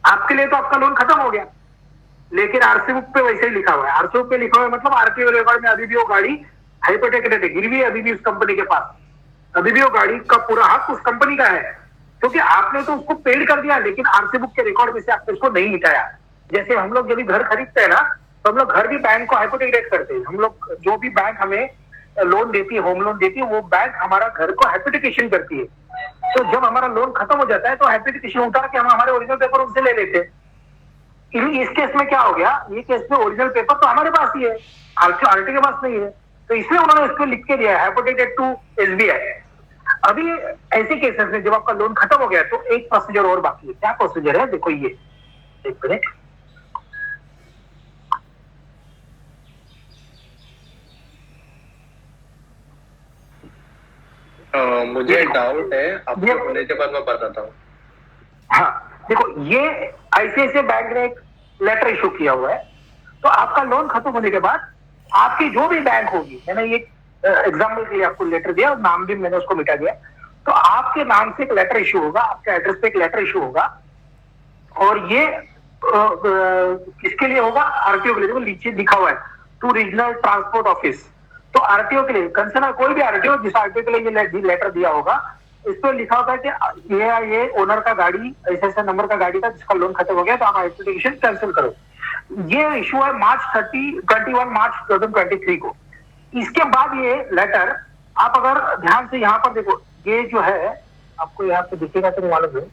आपके लिए तो आपका लोन खत्म हो गया। लेकिन आरसी बुक पे वैसे ही लिखा हुआ है। आरसी बुक पे लिखा हुआ है मतलब आरटीओ रिकॉर्ड में अभी भी वो गाड़ी हाइपोथेटिकल है, गिरवी है अभी भी उस कंपनी के पास, अभी भी वो गाड़ी का पूरा हक उस कंपनी का है, क्योंकि आपने तो उसको पेड कर दिया लेकिन आरसी बुक के रिकॉर्ड में से आपने उसको नहीं मिटाया। जैसे हम लोग जब घर खरीदते हैं ना, तो हम लोग घर भी बैंक को हाइपोथेटिकेट करते हैं। हम लोग जो भी बैंक हमें लोन देती है, होम लोन देती है, वो बैंक हमारा घर को हाइपोथेटिकेशन करती है। तो जब हमारा लोन खत्म हो जाता है तो हाइपोथेटिकेशन उतार के हम हमारे ओरिजिनल पेपर उनसे ले लेते हैं। इस केस में क्या हो गया, ये केस में ओरिजिनल पेपर तो हमारे पास ही है, आरटी के पास नहीं है, तो इसलिए उन्होंने इसको लिख के दिया है हाइपोथेटिकेट टू एसबीआई। अभी ऐसे केसेस में जब आपका लोन खत्म हो गया तो एक प्रोसीजर और बाकी है। क्या प्रोसीजर है, देखो ये, एक मिनट, मुझे डाउट है, आपको बोलने के बाद मैं बताता हूँ। हाँ देखो, ये आईसीआईसीआई बैंक ने एक लेटर इशू किया हुआ है। तो आपका लोन खत्म होने के बाद आपकी जो भी बैंक होगी, मैंने ये एग्जाम्पल के लिए आपको लेटर दिया और नाम भी मैंने उसको मिटा दिया, तो आपके नाम से एक लेटर इशू होगा, आपके एड्रेस पे एक लेटर इशू होगा, और ये किसके लिए होगा, आरटीओ के लिए। देखो नीचे लिखा हुआ है टू रीजनल ट्रांसपोर्ट ऑफिस, तो आरटीओ के लिए कंसर्न कोई भी आरटीओ जिस आरटीओ के लिए ये लेटर दिया होगा, इस पर लिखा होता है कि ये ओनर का गाड़ी ऐसे नंबर का गाड़ी था जिसका लोन खत्म हो गया, तो आप एप्लीकेशन कैंसिल करो। ये इशू है मार्च 21 मार्च 2023 को। इसके बाद ये लेटर आप अगर ध्यान से यहाँ पर देखो, ये जो है आपको यहाँ पे दिखेगा तो मालूम है,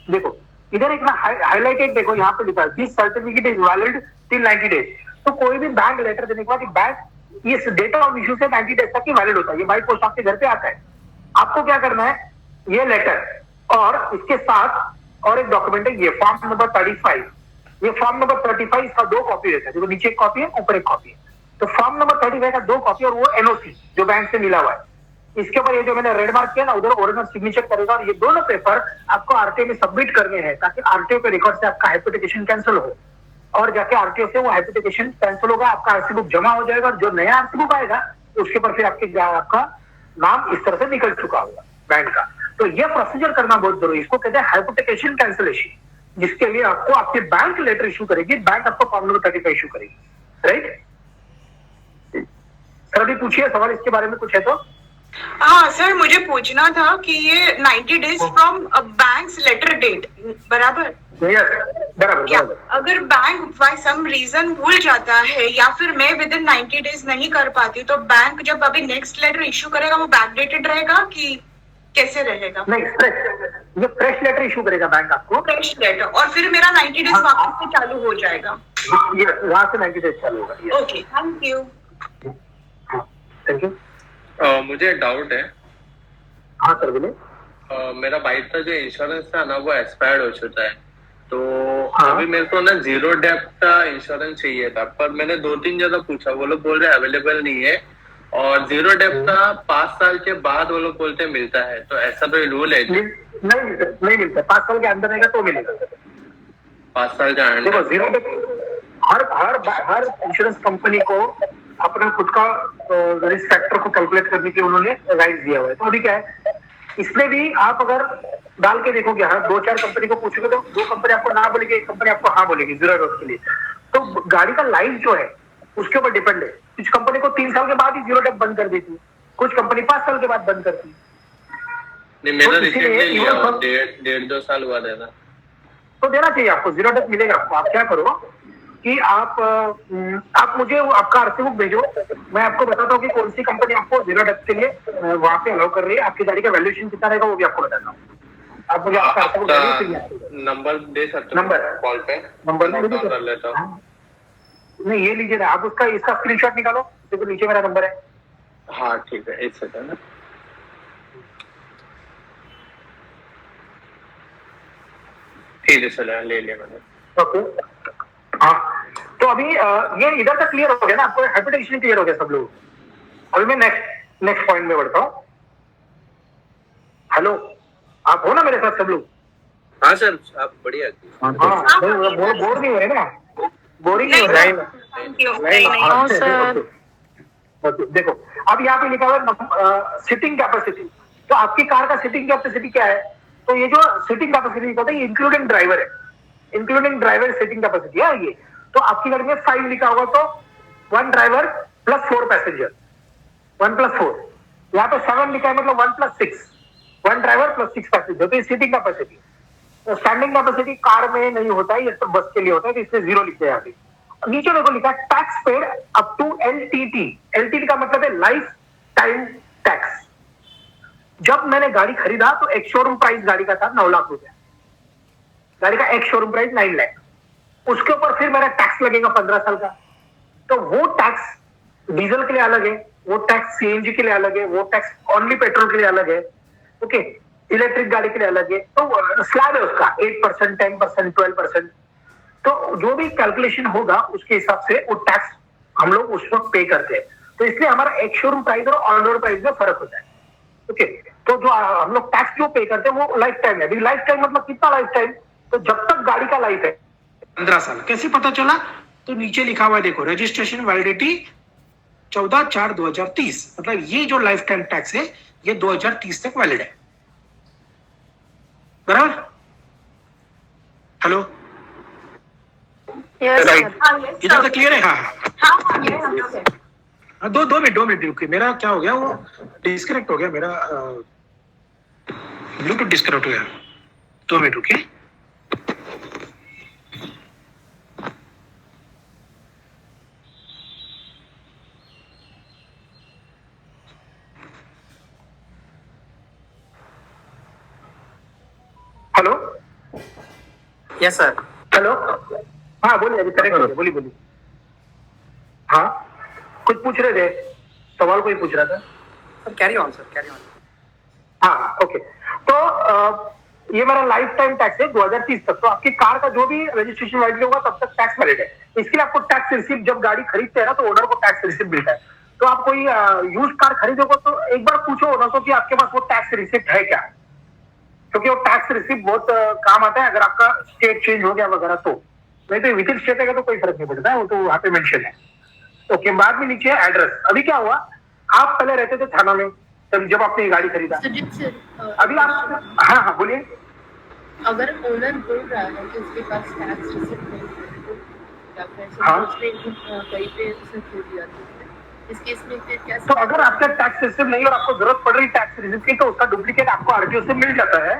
देखो इधर एक ना हाईलाइटेड, देखो यहाँ पे लिखा है this certificate is valid till 90 days. तो कोई भी बैंक लेटर देने के बाद बैंक इस डेटा ऑफ इशू से 90 डेज तक की वैलिड होता है। ये बाई पोस्ट आपके घर पे आता है। आपको क्या करना है, ये लेटर और इसके साथ और एक डॉक्यूमेंट है, ये फॉर्म नंबर 35। ये फॉर्म नंबर 35 इसका 2 कॉपी रहता है, देखो नीचे एक कॉपी है, ऊपर एक कॉपी है। तो फॉर्म नंबर 35 का 2 कॉपी और वो एनओसी जो बैंक से मिला हुआ है। इसके ऊपर ये जो मैंने रेड मार्क किया ना, उधर ओरिजिनल सिग्नेचर करेगा, और ये दोनों पेपर आपको आरटीओ में सबमिट करने हैं ताकि आरटीओ के रिकॉर्ड से आपका हाइपोथेटिकेशन कैंसिल हो, और जाके आरटीओ से वो हाइपोथेटिकेशन कैंसिल होगा, आपका आरसी बुक जमा हो जाएगा, और जो नया आरसी बुक आएगा उसके ऊपर फिर आपका नाम इस तरह से निकल चुका होगा बैंक का। तो ये प्रोसीजर करना बहुत जरूरी है, इसको कहते हैं हाइपोथेटिकेशन कैंसिलेशन, जिसके लिए आपको आपकी बैंक लेटर इशू करेगी, बैंक आपको फॉर्म नंबर 35 इशू करेगी, राइट। सर अभी पूछिए सवाल इसके बारे में कुछ है तो। हाँ सर, मुझे पूछना था कि ये 90 days from banks letter date, बराबर? बराबर। अगर बैंक बाय सम रीजन भूल जाता है या फिर मैं विद इन 90 डेज नहीं कर पाती, तो बैंक जब अभी नेक्स्ट लेटर इशू करेगा वो बैकडेटेड रहेगा कि कैसे रहेगा? नहीं, ये फ्रेश लेटर इशू करेगा बैंक आपको, फ्रेश लेटर, और फिर मेरा 90 डेज वापस से चालू हो जाएगा। ये वहां से 90 डेज चालू होगा। Okay, thank you. Thank you. मुझे डाउट है। हाँ सर बोलिए। मेरा बाइक का जो इंश्योरेंस था ना वो एक्सपायर्ड हो चुका है, तो हाँ। अभी मेरे को ना जीरो डेप्थ का इंश्योरेंस चाहिए था, पर मैंने 2-3 जगह पूछा, वो लोग बोल रहे अवेलेबल नहीं है। और जीरो डेप्थ का 5 साल के बाद वो लोग बोलते मिलता है, तो ऐसा कोई रूल है? नहीं मिलता 5 साल के अंदर रहेगा तो मिलेगा। 5 साल का देखो जीरो हर हर हर इंश्योरेंस कंपनी को अपना खुद का रिस्क फैक्टर को कैलकुलेट करने के उन्होंने राइट दिया हुआ है। तो अभी क्या है, इसमें भी आप अगर डाल के देखोगे, हाँ 2-4 कंपनी को पूछोगे तो 2 कंपनी आपको ना बोलेगी, 1 कंपनी आपको हाँ बोलेगी जीरो डेप्थ के लिए। तो गाड़ी का लाइफ जो है उसके ऊपर डिपेंड है। कुछ कंपनी को 3 साल के बाद ही जीरो डेप्थ बंद कर देती है, कुछ कंपनी 5 साल के बाद बंद करती है। नहीं, मैंने तो इसीलिए रिसेंटली लिया, even 1.5-2 साल हुआ था। तो देना चाहिए आपको, जीरो डेप्थ मिलेगा आपको। आप क्या करो कि आप मुझे आपका आरसी बुक भेजो, मैं आपको बताता हूँ कि कौन सी कंपनी आपको जीरो डेप्थ के लिए वहां पे अलाउ कर रही है। आपकी गाड़ी का वैल्यूएशन कितना रहेगा वो भी आपको बताता हूँ। आप मुझे आपका आरसी बुक भेजिए। नंबर दे सकते हो? नंबर कॉल पे नंबर नोट कर लेता हूँ। नहीं ये लीजिए ना आप, उसका इसका स्क्रीनशॉट निकालो, देखो नीचे मेरा नंबर है। हाँ ठीक है, 1 सेकंड। ठीक है, चलो ले लिया मैंने। ओके हाँ, तो अभी ये इधर तक क्लियर हो गया ना आपको, हाइपोथेटिकली क्लियर हो गया सब लोग। अभी मैं नेक्स्ट पॉइंट में बढ़ता हूँ। हेलो, आप हो ना मेरे साथ सब लोग? हाँ सर, आप बढ़िया। हाँ बोर नहीं हो रहे ना? बोरिंग नहीं हो रहा है? ओके देखो, अब यहाँ पे लिखा हुआ है सिटिंग कैपेसिटी। तो आपकी कार का सिटिंग कैपेसिटी क्या है? तो ये जो सिटिंग कैपेसिटी होता है ये इंक्लूडिंग ड्राइवर है, इंक्लूडिंग ड्राइवर सिटिंग कैपेसिटी है ये। तो आपकी गाड़ी में 5 लिखा होगा तो 1 ड्राइवर प्लस 4 पैसेंजर, 1+4। यहाँ पे 7 लिखा है मतलब 1+6, 1 ड्राइवर प्लस 6 पैसेंजर। तो ये सिटिंग कैपेसिटी। तो स्टैंडिंग कैपेसिटी कार में नहीं होता है, ये तो बस के लिए होता है, तो इसलिए 0 लिखते हैं यहाँ पे। नीचे देखो लिखा है tax paid up to LTT। LTT का मतलब है लाइफ टाइम टैक्स। जब मैंने गाड़ी खरीदा तो एक शोरूम प्राइस गाड़ी का था 9 लाख रुपया, गाड़ी का एक शोरूम प्राइस 9 लाख। उसके ऊपर फिर मेरा टैक्स लगेगा 15 साल का। तो वो टैक्स डीजल के लिए अलग है, वो टैक्स CNG के लिए अलग है, वो टैक्स ओनली पेट्रोल के लिए अलग है। ओके, इलेक्ट्रिक गाड़ी के लिए अलग है। तो स्लैब है उसका 8%, 10%, 12%। तो जो भी कैलकुलेशन होगा उसके हिसाब से वो टैक्स हम लोग उस वक्त पे करते हैं। तो इसलिए हमारा एक शोरूम प्राइस और ऑन रोड प्राइस में फर्क होता है। ओके, तो जो हम लोग टैक्स जो पे करते हैं वो लाइफ टाइम है। अभी लाइफ टाइम मतलब कितना लाइफ टाइम? तो जब तक गाड़ी का लाइफ है 15 साल। कैसे पता चला? तो नीचे लिखा हुआ है देखो, रजिस्ट्रेशन वैलिडिटी 14/4/2030। मतलब ये जो लाइफ टाइम टैक्स है ये 2030 तक वैलिड है, बराबर? हेलो, राइट, इधर तक क्लियर है? हाँ 2 मिनट रुकिए, मेरा क्या हो गया, वो डिस्कनेक्ट हो गया, मेरा ब्लूटूथ डिस्कनेक्ट हो गया। 2 मिनट रुकिए। Hello, yes sir. हेलो, हाँ बोलिए, अभी करेक्ट हो गया, बोलिए। हाँ कुछ पूछ रहे थे, सवाल कोई पूछ रहा था sir. Carry on sir, carry on. हाँ ओके, तो ये मेरा लाइफ टाइम टैक्स है 2030 तक। तो आपकी कार का जो भी रजिस्ट्रेशन वैलिड होगा तब तक टैक्स वैलिड है। इसके लिए आपको टैक्स रिसिप्ट, जब गाड़ी खरीदते हैं ना तो ओनर को टैक्स रिसिप्ट मिलता है। तो आप कोई यूज कार खरीदोगे तो एक बार पूछो ओनर को कि आपके पास वो टैक्स रिसिप्ट है क्या, क्योंकि वो टैक्स रिसिप्ट बहुत काम आता है अगर आपका स्टेट चेंज हो गया वगैरह। तो नहीं तो विद इन स्टेट है तो कोई फर्क नहीं पड़ता है, वो तो वहां पे मेंशन है। ओके, बाद में नीचे एड्रेस। अभी क्या हुआ, आप पहले रहते थे थाना में जब आपने ये गाड़ी खरीदा। अभी आप, हाँ बोलिए। अगर ओनर बोल रहा है कि उसके पास टैक्स रिसिप्ट नहीं है तो या फिर हाँ। उसने कहीं पे उसे खो दिया तो इस केस में फिर क्या? तो अगर आपका टैक्स रिसिप्ट नहीं और आपको जरूरत पड़ रही टैक्स रिसिप्ट की तो उसका डुप्लीकेट आपको आरटीओ से मिल जाता है।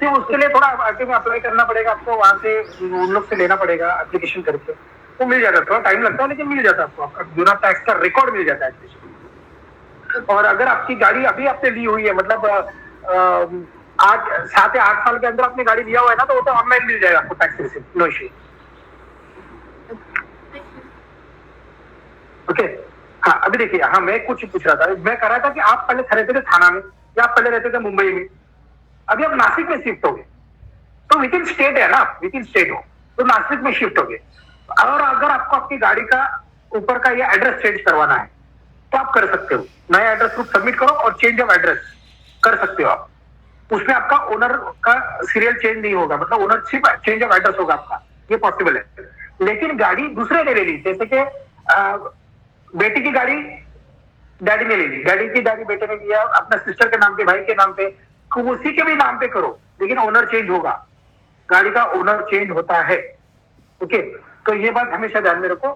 सिर्फ उसके लिए थोड़ा आरटीओ में अप्लाई करना पड़ेगा आपको, वहां से उन लोग से लेना पड़ेगा एप्लीकेशन करके, वो मिल जाता है। थोड़ा टाइम लगता है लेकिन मिल जाता है आपको, आपका बिना टैक्स का रिकॉर्ड मिल जाता है। और अगर आपकी गाड़ी अभी आपने ली हुई है, मतलब 7 या 8 साल के अंदर आपने गाड़ी लिया हुआ है ना, तो वो तो ऑनलाइन मिल जाएगा आपको tax receipt, no issue. Okay, हाँ अभी देखिए, हाँ मैं कुछ पूछ रहा था, मैं कह रहा था कि आप पहले रहते थे थाना में या आप पहले रहते थे मुंबई में, अभी आप नासिक में शिफ्ट हो गए। तो विद इन स्टेट है ना, विद इन स्टेट हो तो नासिक में शिफ्ट हो गए। और अगर आपको आपकी गाड़ी का ऊपर का ये एड्रेस चेंज करवाना है तो आप कर सकते हो, नया एड्रेस प्रूफ सबमिट करो और चेंज ऑफ एड्रेस कर सकते हो आप। उसमें आपका ओनर का सीरियल चेंज नहीं होगा, मतलब ओनरशिप चेंज ऑफ एड्रेस होगा आपका, ये पॉसिबल है। लेकिन गाड़ी दूसरे ने ले ली, जैसे कि बेटी की गाड़ी डैडी ने ले ली, डैडी की गाड़ी बेटे ने लिया अपना सिस्टर के नाम पे, भाई के नाम पे, तो उसी के भी नाम पे करो, लेकिन ओनर चेंज होगा, गाड़ी का ओनर चेंज होता है। ओके, तो ये बात हमेशा ध्यान में रखो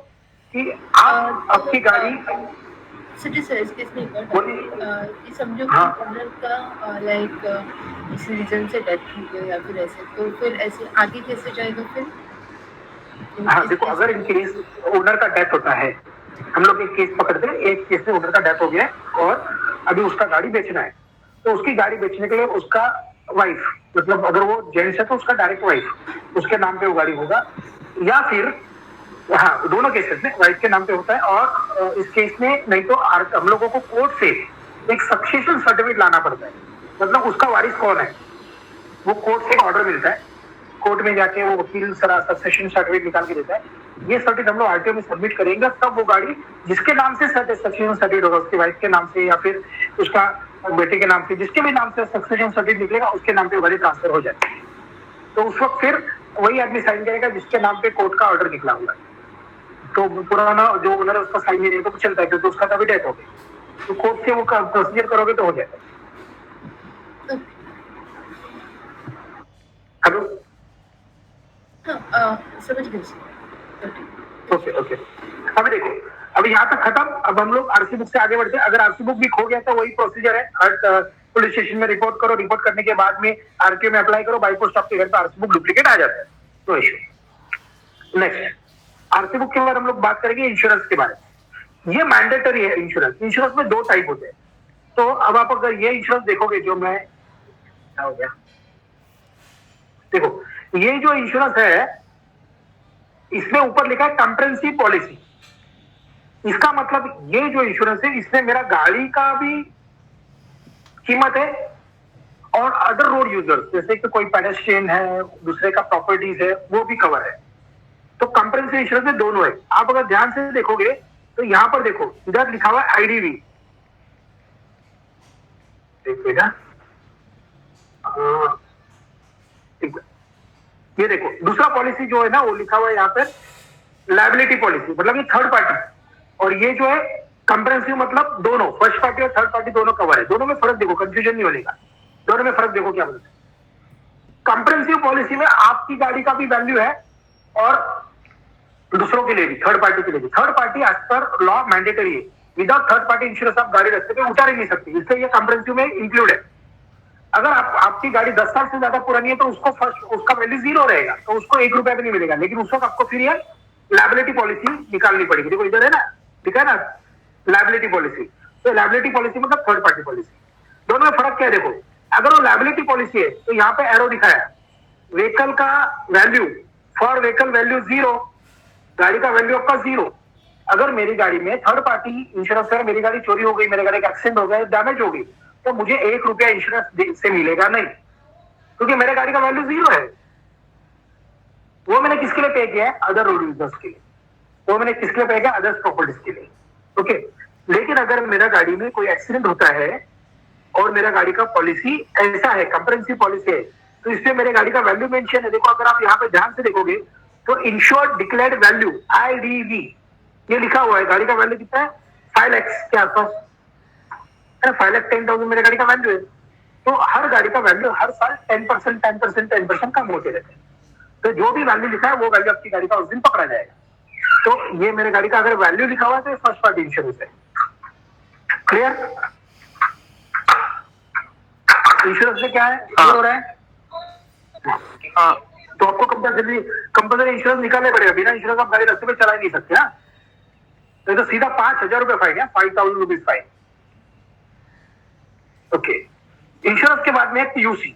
कि आप आपकी गाड़ी सर सर इसके में एक और बोलिए। ये समझो हाँ। कि ओनर का लाइक इस रीजन से डेथ हो गया या फिर ऐसे, तो फिर ऐसे आगे कैसे जाएगा फिर? हाँ देखो, अगर इन केस ओनर का डेथ होता है, हम लोग एक केस पकड़ते हैं, एक केस में ओनर का डेथ हो गया है और अभी उसका गाड़ी बेचना है, तो उसकी गाड़ी बेचने के लिए उसका वाइफ, मतलब अगर वो जेंट्स है तो उसका डायरेक्ट वाइफ उसके नाम पे वो गाड़ी होगा, या फिर हाँ दोनों केसेस में वाइफ के नाम पे होता है। और इस केस में नहीं तो हम लोगों को कोर्ट से एक सक्सेशन सर्टिफिकेट लाना पड़ता है, मतलब उसका वारिस कौन है, वो कोर्ट से एक ऑर्डर मिलता है, कोर्ट में जाके वो वकील सक्सेशन सर्टिफिकेट निकाल के देता है। ये सर्टिफिकेट हम लोग आरटीओ में सबमिट करेंगे, तब वो गाड़ी जिसके नाम से सक्सेशन सर्टिफिकेट होगा, उसकी वाइफ के नाम से या फिर उसका बेटे के नाम से, जिसके भी नाम से सक्सेशन सर्टिफिकेट निकलेगा उसके नाम पे गाड़ी ट्रांसफर हो जाती है। तो उस वक्त फिर वही आदमी साइन करेगा जिसके नाम पे कोर्ट का ऑर्डर निकला हुआ है। तो पुराना जो ओनर है उसका साइन नहीं रहेगा तो चलता है, क्योंकि उसका तभी डेथ हो गई, तो कोर्ट से वो प्रोसीजर करोगे तो हो जाएगा। हेलो, समझ गए सर। ओके ओके, अभी देखो, अभी यहाँ तक खत्म। अब हम लोग आरसी बुक से आगे बढ़ते हैं। अगर आरसी बुक भी खो गया तो वही प्रोसीजर है, पुलिस स्टेशन में रिपोर्ट करो, रिपोर्ट करने के बाद में आरटीओ में अप्लाई करो, बाई पोस्ट आपके घर पे आरसी बुक डुप्लीकेट आ जाता है, no issue. Next RC book के बाद हम लोग बात करेंगे इंश्योरेंस के बारे में। ये मैंडेटरी है इंश्योरेंस। इंश्योरेंस में दो टाइप होते हैं। तो अब आप अगर ये इंश्योरेंस देखोगे, जो मैं क्या हो गया, देखो ये जो इंश्योरेंस है इसमें ऊपर लिखा है कंप्रेहेंसिव पॉलिसी। इसका मतलब ये जो इंश्योरेंस है इसमें मेरा गाड़ी का भी कीमत है और अदर रोड यूजर्स जैसे कि कोई पेडेस्ट्रियन है, दूसरे का प्रॉपर्टीज है, वो भी कवर है। तो कंप्रेहेंसिव इंश्योरेंस में दोनों है। आप अगर ध्यान से देखोगे तो यहां पर देखो, इधर लिखा हुआ है आईडीवी, बेटा ये देखो दूसरा पॉलिसी जो है ना वो लिखा हुआ है यहाँ पर लायबिलिटी पॉलिसी, मतलब ये थर्ड पार्टी। और ये जो है कंप्रेहेंसिव, मतलब दोनों, फर्स्ट पार्टी और थर्ड पार्टी दोनों कवर है। दोनों में फर्क देखो, कंफ्यूजन नहीं होगा, दोनों में फर्क देखो क्या बोलते हैं। कंप्रेहेंसिव पॉलिसी में आपकी गाड़ी का भी वैल्यू है और दूसरों के लिए भी, थर्ड पार्टी के लिए भी। Third party as per law mandatory है, विदाउट थर्ड पार्टी इंश्योरेंस आप गाड़ी रास्ते पे उतार ही नहीं सकती, इसलिए ये कंप्रेहेंसिव में इंक्लूड है। अगर आपकी गाड़ी 10 साल से ज्यादा पुरानी है तो उसको फर्स्ट उसका वैल्यू 0 रहेगा, तो उसको 1 रुपया भी नहीं मिलेगा। लेकिन उस वक्त आपको फिर ये लायबिलिटी पॉलिसी निकालनी पड़ेगी। देखो इधर है ना, ठीक है ना, लायबिलिटी पॉलिसी। तो लायबिलिटी पॉलिसी मतलब थर्ड पार्टी पॉलिसी। दोनों में फर्क क्या है देखो, अगर वो लायबिलिटी पॉलिसी है तो यहाँ पे एरो दिखाया, व्हीकल का वैल्यू, फॉर व्हीकल वैल्यू 0, गाड़ी का वैल्यू आपका 0। अगर मेरी गाड़ी में थर्ड पार्टी इंश्योरेंस है, मेरी गाड़ी चोरी हो गई, मेरे गाड़ी का एक्सीडेंट हो गया, डैमेज हो गई, तो मुझे 1 रुपया इंश्योरेंस से मिलेगा नहीं, क्योंकि मेरे गाड़ी का वैल्यू 0 है। वो मैंने किसके लिए पे किया है? अदर रोड यूजर्स के लिए। वो मैंने किसके लिए पे किया? अदर्स प्रॉपर्टीज के लिए। ओके, लेकिन अगर मेरा गाड़ी में कोई एक्सीडेंट होता है और मेरा गाड़ी का पॉलिसी ऐसा है, कंप्रेहेंसिव पॉलिसी है, तो इसमें मेरे गाड़ी का वैल्यू मेंशन है। देखो अगर आप यहाँ पे ध्यान से देखोगे तो इंश्योर्ड डिक्लेयर्ड वैल्यू IDV ये लिखा हुआ है। गाड़ी का वैल्यू कितना है? 5 लाख के आसपास है ना, 5,10,000 मेरे गाड़ी का वैल्यू है। तो हर गाड़ी का वैल्यू हर साल 10% कम होते रहते हैं। तो जो भी वैल्यू लिखा है वो वैल्यू आपकी गाड़ी का उस दिन पकड़ा जाएगा। तो ये मेरे गाड़ी का अगर वैल्यू लिखा हुआ है तो ये फर्स्ट पार्टी इंश्योरेंस है। क्लियर? इंश्योरेंस में क्या है, हो रहा है? हाँ, तो आपको कंपल्सरी इंश्योरेंस निकालना पड़ेगा। बिना इंश्योरेंस आप गाड़ी रास्ते पे चला ही नहीं सकते। हाँ, तो सीधा 5,000 रुपए फाइन है, 5,000 रुपीज फाइन। ओके, इंश्योरेंस के बाद में PUC।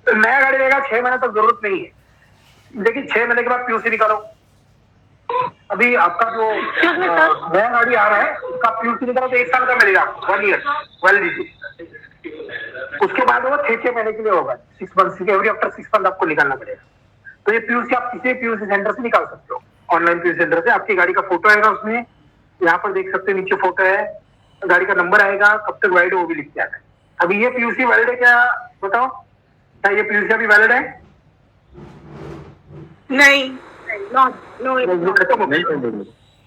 तो नया गाड़ी रहेगा 6 महीने तक जरूरत नहीं है, लेकिन 6 महीने के बाद PUC निकालो। अभी आपका जो नया गाड़ी आ रहा है उसका PUC निकालो तो 1 साल का मिलेगा, 1 ईयर वैलिडिटी। उसके बाद वो 6 महीने के लिए होगा, 6 मंथ, एवरी आफ्टर 6 मंथ आपको निकालना पड़ेगा। तो ये पीयूसी आप किसी पीयूसी सेंटर से निकाल सकते हो, ऑनलाइन पीयूसी सेंटर से। आपकी गाड़ी का फोटो आएगा उसमें, यहाँ पर देख सकते हो नीचे फोटो है, गाड़ी का नंबर आएगा, कब तक वैलिड है वो भी लिख के आता है। अभी ये पीयूसी वैलिड है क्या बताओ, क्या ये पीयूसी अभी वैलिड है? नहीं, नो ये खत्म हो गया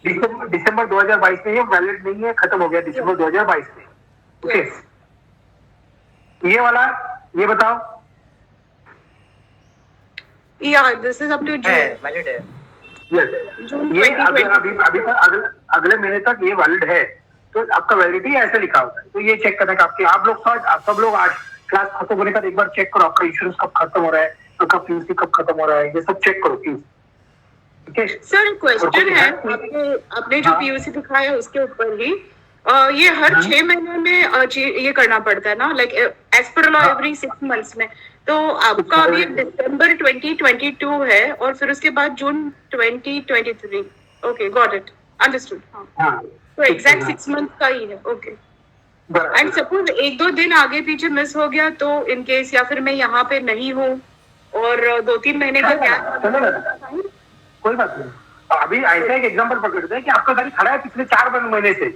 दिसंबर 2022 में, ये वैलिड नहीं है, खत्म हो गया दिसंबर 2022 में। ओके, ये वाला ये बताओ। या this is up to June. Valid है। जून ये 2020। अगले महीने तक ये वैलिड है, तो आपका वैलिडिटी ऐसे लिखा होता है। तो ये चेक करना कि आपके आप लोग सब लोग 8 क्लास खत्म होने का एक बार चेक करो, आपका इंश्योरेंस कब खत्म हो रहा है, आपका पीयूसी कब खत्म हो रहा है, ये सब चेक करो प्लीज। ठीक है सर क्वेश्चन है, आपने जो पीयूसी दिखाया है उसके ऊपर ही ये हर 6 महीने में ये करना पड़ता है ना, like as per law every 6 months में। तो आपका अभी दिसंबर 2022 है और फिर उसके बाद जून 2023। Okay, got it, understood. हाँ, तो एग्जैक्ट 6 मंथ का ही है। ओके, एंड सपोज 1-2 दिन आगे पीछे मिस हो गया तो इन केस, या फिर मैं यहाँ पे नहीं हूँ और 2-3 महीने का गैप। कोई बात नहीं। अभी ऐसा एक एग्जांपल पकड़ते हैं कि आपका गाड़ी खड़ा है पिछले 4 महीने से,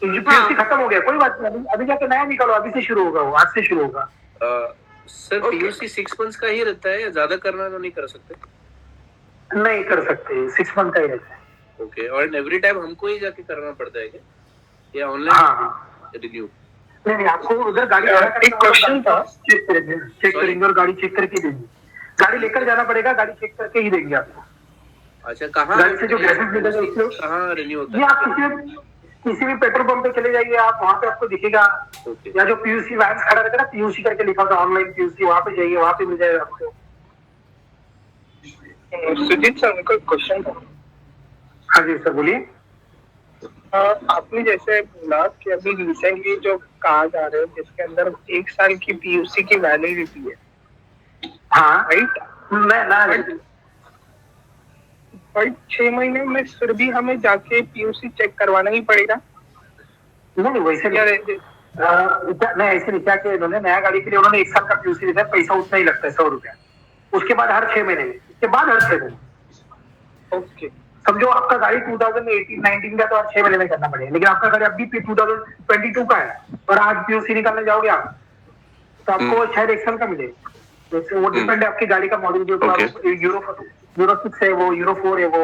पीयूसी खत्म हो गया, कोई बात नहीं, अभी जाके नया निकालो, अभी से शुरू होगा, वो आज से शुरू होगा। सर पीयूसी 6 मंथ्स का ही रहता है, ज्यादा करना तो नहीं कर सकते? नहीं कर सकते, 6 मंथ का ही रहता है। ओके, और एवरी टाइम हमको ही जाके करना पड़ता है क्या, या हाँ ऑनलाइन रिन्यू? नहीं, आपको उधर गाड़ी एक क्वेश्चन था, चेक करेंगे और गाड़ी चेक करके देंगे। गाड़ी लेकर जाना पड़ेगा, गाड़ी चेक करके ही देंगे आपको। अच्छा, कहाँ गाड़ी से जो गैसेज मिलेगा उसको कहाँ रिन्यू होता ये है? आप किसी भी पेट्रोल पंप पे चले जाइए, आप वहाँ पे आपको दिखेगा, या जो पीयूसी वैन खड़ा रहता है ना, पीयूसी करके लिखा होता है, ऑनलाइन पीयूसी, वहाँ पे जाइए, वहाँ पे मिल जाएगा आपको। सुजीत सर, मेरे को एक क्वेश्चन था। हाँ जी सर, बोलिए। आपने जैसे बोला कि अभी रिसेंटली जो कार्ड आ रहे हैं जिसके अंदर 1 साल की पीयूसी की वैलिडिटी है, हाँ राइट? बट 6 महीने में फिर भी हमें जाके पीयूसी चेक करवाना ही पड़ेगा? नहीं वैसे नहीं, ऐसे नहीं, क्या किया इन्होंने, नया गाड़ी के लिए उन्होंने 1 साल का पीयूसी देता है, पैसा उतना ही लगता है 100 रुपया, उसके बाद हर 6 महीने, उसके बाद हर 6 महीने। ओके, समझो आपका गाड़ी 2018-19 का तो हर 6 महीने में करना पड़ेगा, लेकिन आपका गाड़ी अभी 2022 का है और आज पीयूसी निकालने जाओगे आप तो आपको शायद 1 साल का मिलेगा। तो वो डिपेंड है आपकी गाड़ी का मॉडल, जो यूरो 6 है, वो यूरो 4 है, वो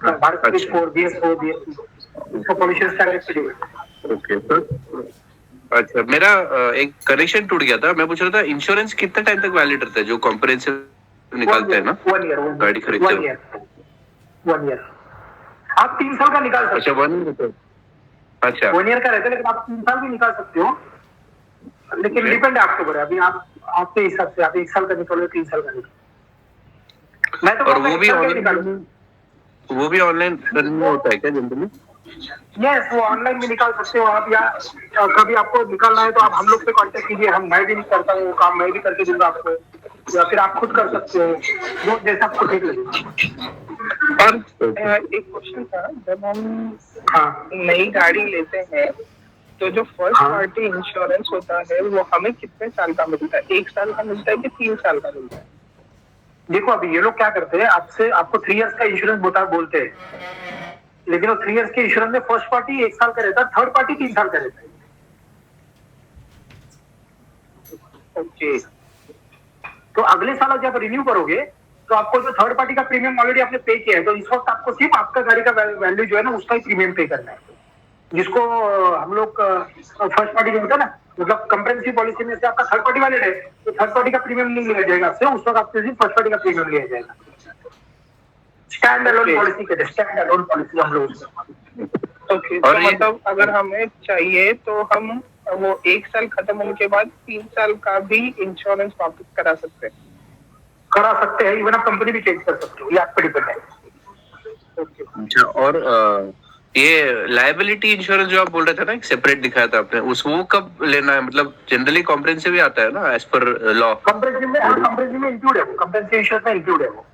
भारत 4, BS4, BS2, उसका पॉल्यूशन स्टैंडर्ड पे डिपेंड। ओके सर, अच्छा मेरा एक कनेक्शन टूट गया था, मैं पूछ रहा था इंश्योरेंस कितने टाइम तक वैलिड रहता है जो कॉम्प्रिहेंसिव निकालते हैं ना 1 ईयर, गाड़ी खरीदते हो? 1 ईयर आप 3 साल का निकाल सकते हो। 1 ईयर, अच्छा 1 ईयर का रहता है, लेकिन आप 3 साल भी निकाल सकते हो, लेकिन डिपेंड है आपके ऊपर। अभी आप आपके हिसाब से आप 1 साल का निकालो, 3 साल का निकालो। मैं तो और वो भी ऑनलाइन रिन्यू होता है क्या जनरली? यस, वो ऑनलाइन भी निकाल सकते हो आप, या कभी आपको निकालना है तो आप हम लोग से कांटेक्ट कीजिए, मैं भी नहीं करता हूँ वो काम, मैं भी करके दूंगा आपको, या फिर आप खुद कर सकते हो, जो जैसा आपको ठीक लगे। और एक क्वेश्चन था, जब हम नई गाड़ी लेते हैं तो जो फर्स्ट पार्टी इंश्योरेंस होता है वो हमें कितने साल का मिलता है? 1 साल का मिलता है कि 3 साल का मिलता है? देखो अभी ये लोग क्या करते हैं, आपको 3 इयर्स का इंश्योरेंस बोलते हैं, लेकिन वो 3 इयर्स के इंश्योरेंस में फर्स्ट पार्टी 1 साल का रहता है, थर्ड पार्टी 3 साल का रहता है। ओके, तो अगले साल जब रिन्यू करोगे तो आपको जो थर्ड पार्टी का प्रीमियम ऑलरेडी आपने पे किया है, तो इस वक्त आपको सिर्फ आपका गाड़ी का वैल्यू जो है ना उसका ही प्रीमियम पे करना है, जिसको हम लोग फर्स्ट पार्टी जो होता है ना, मतलब कंप्रेहेंसिव पॉलिसी में से आपका थर्ड पार्टी वैलिड है तो थर्ड पार्टी का प्रीमियम नहीं लिया जाएगा आपसे, उस वक्त आपसे सिर्फ फर्स्ट पार्टी का प्रीमियम लिया जाएगा। स्टैंड अलोन पॉलिसी कहते हैं, स्टैंड अलोन पॉलिसी हम लोग उसको। ओके, तो मतलब अगर हमें चाहिए तो हम वो 1 साल खत्म होने के बाद 3 साल का भी इंश्योरेंस वापस करा सकते हैं, इवन आप कंपनी भी चेंज कर सकते हो, ये आप पे डिपेंड है। अच्छा, और ये लायबिलिटी इंश्योरेंस जो आप बोल रहे थे ना, सेपरेट दिखाया था आपने, वो कब लेना है? मतलब जनरली कॉम्प्रिहेंसिव ही आता है ना एज पर लॉ? कंप्रेहेंसिव में इंक्लूड है वो, कंप्रेहेंसिव इंश्योरेंस में इंक्लूड है वो।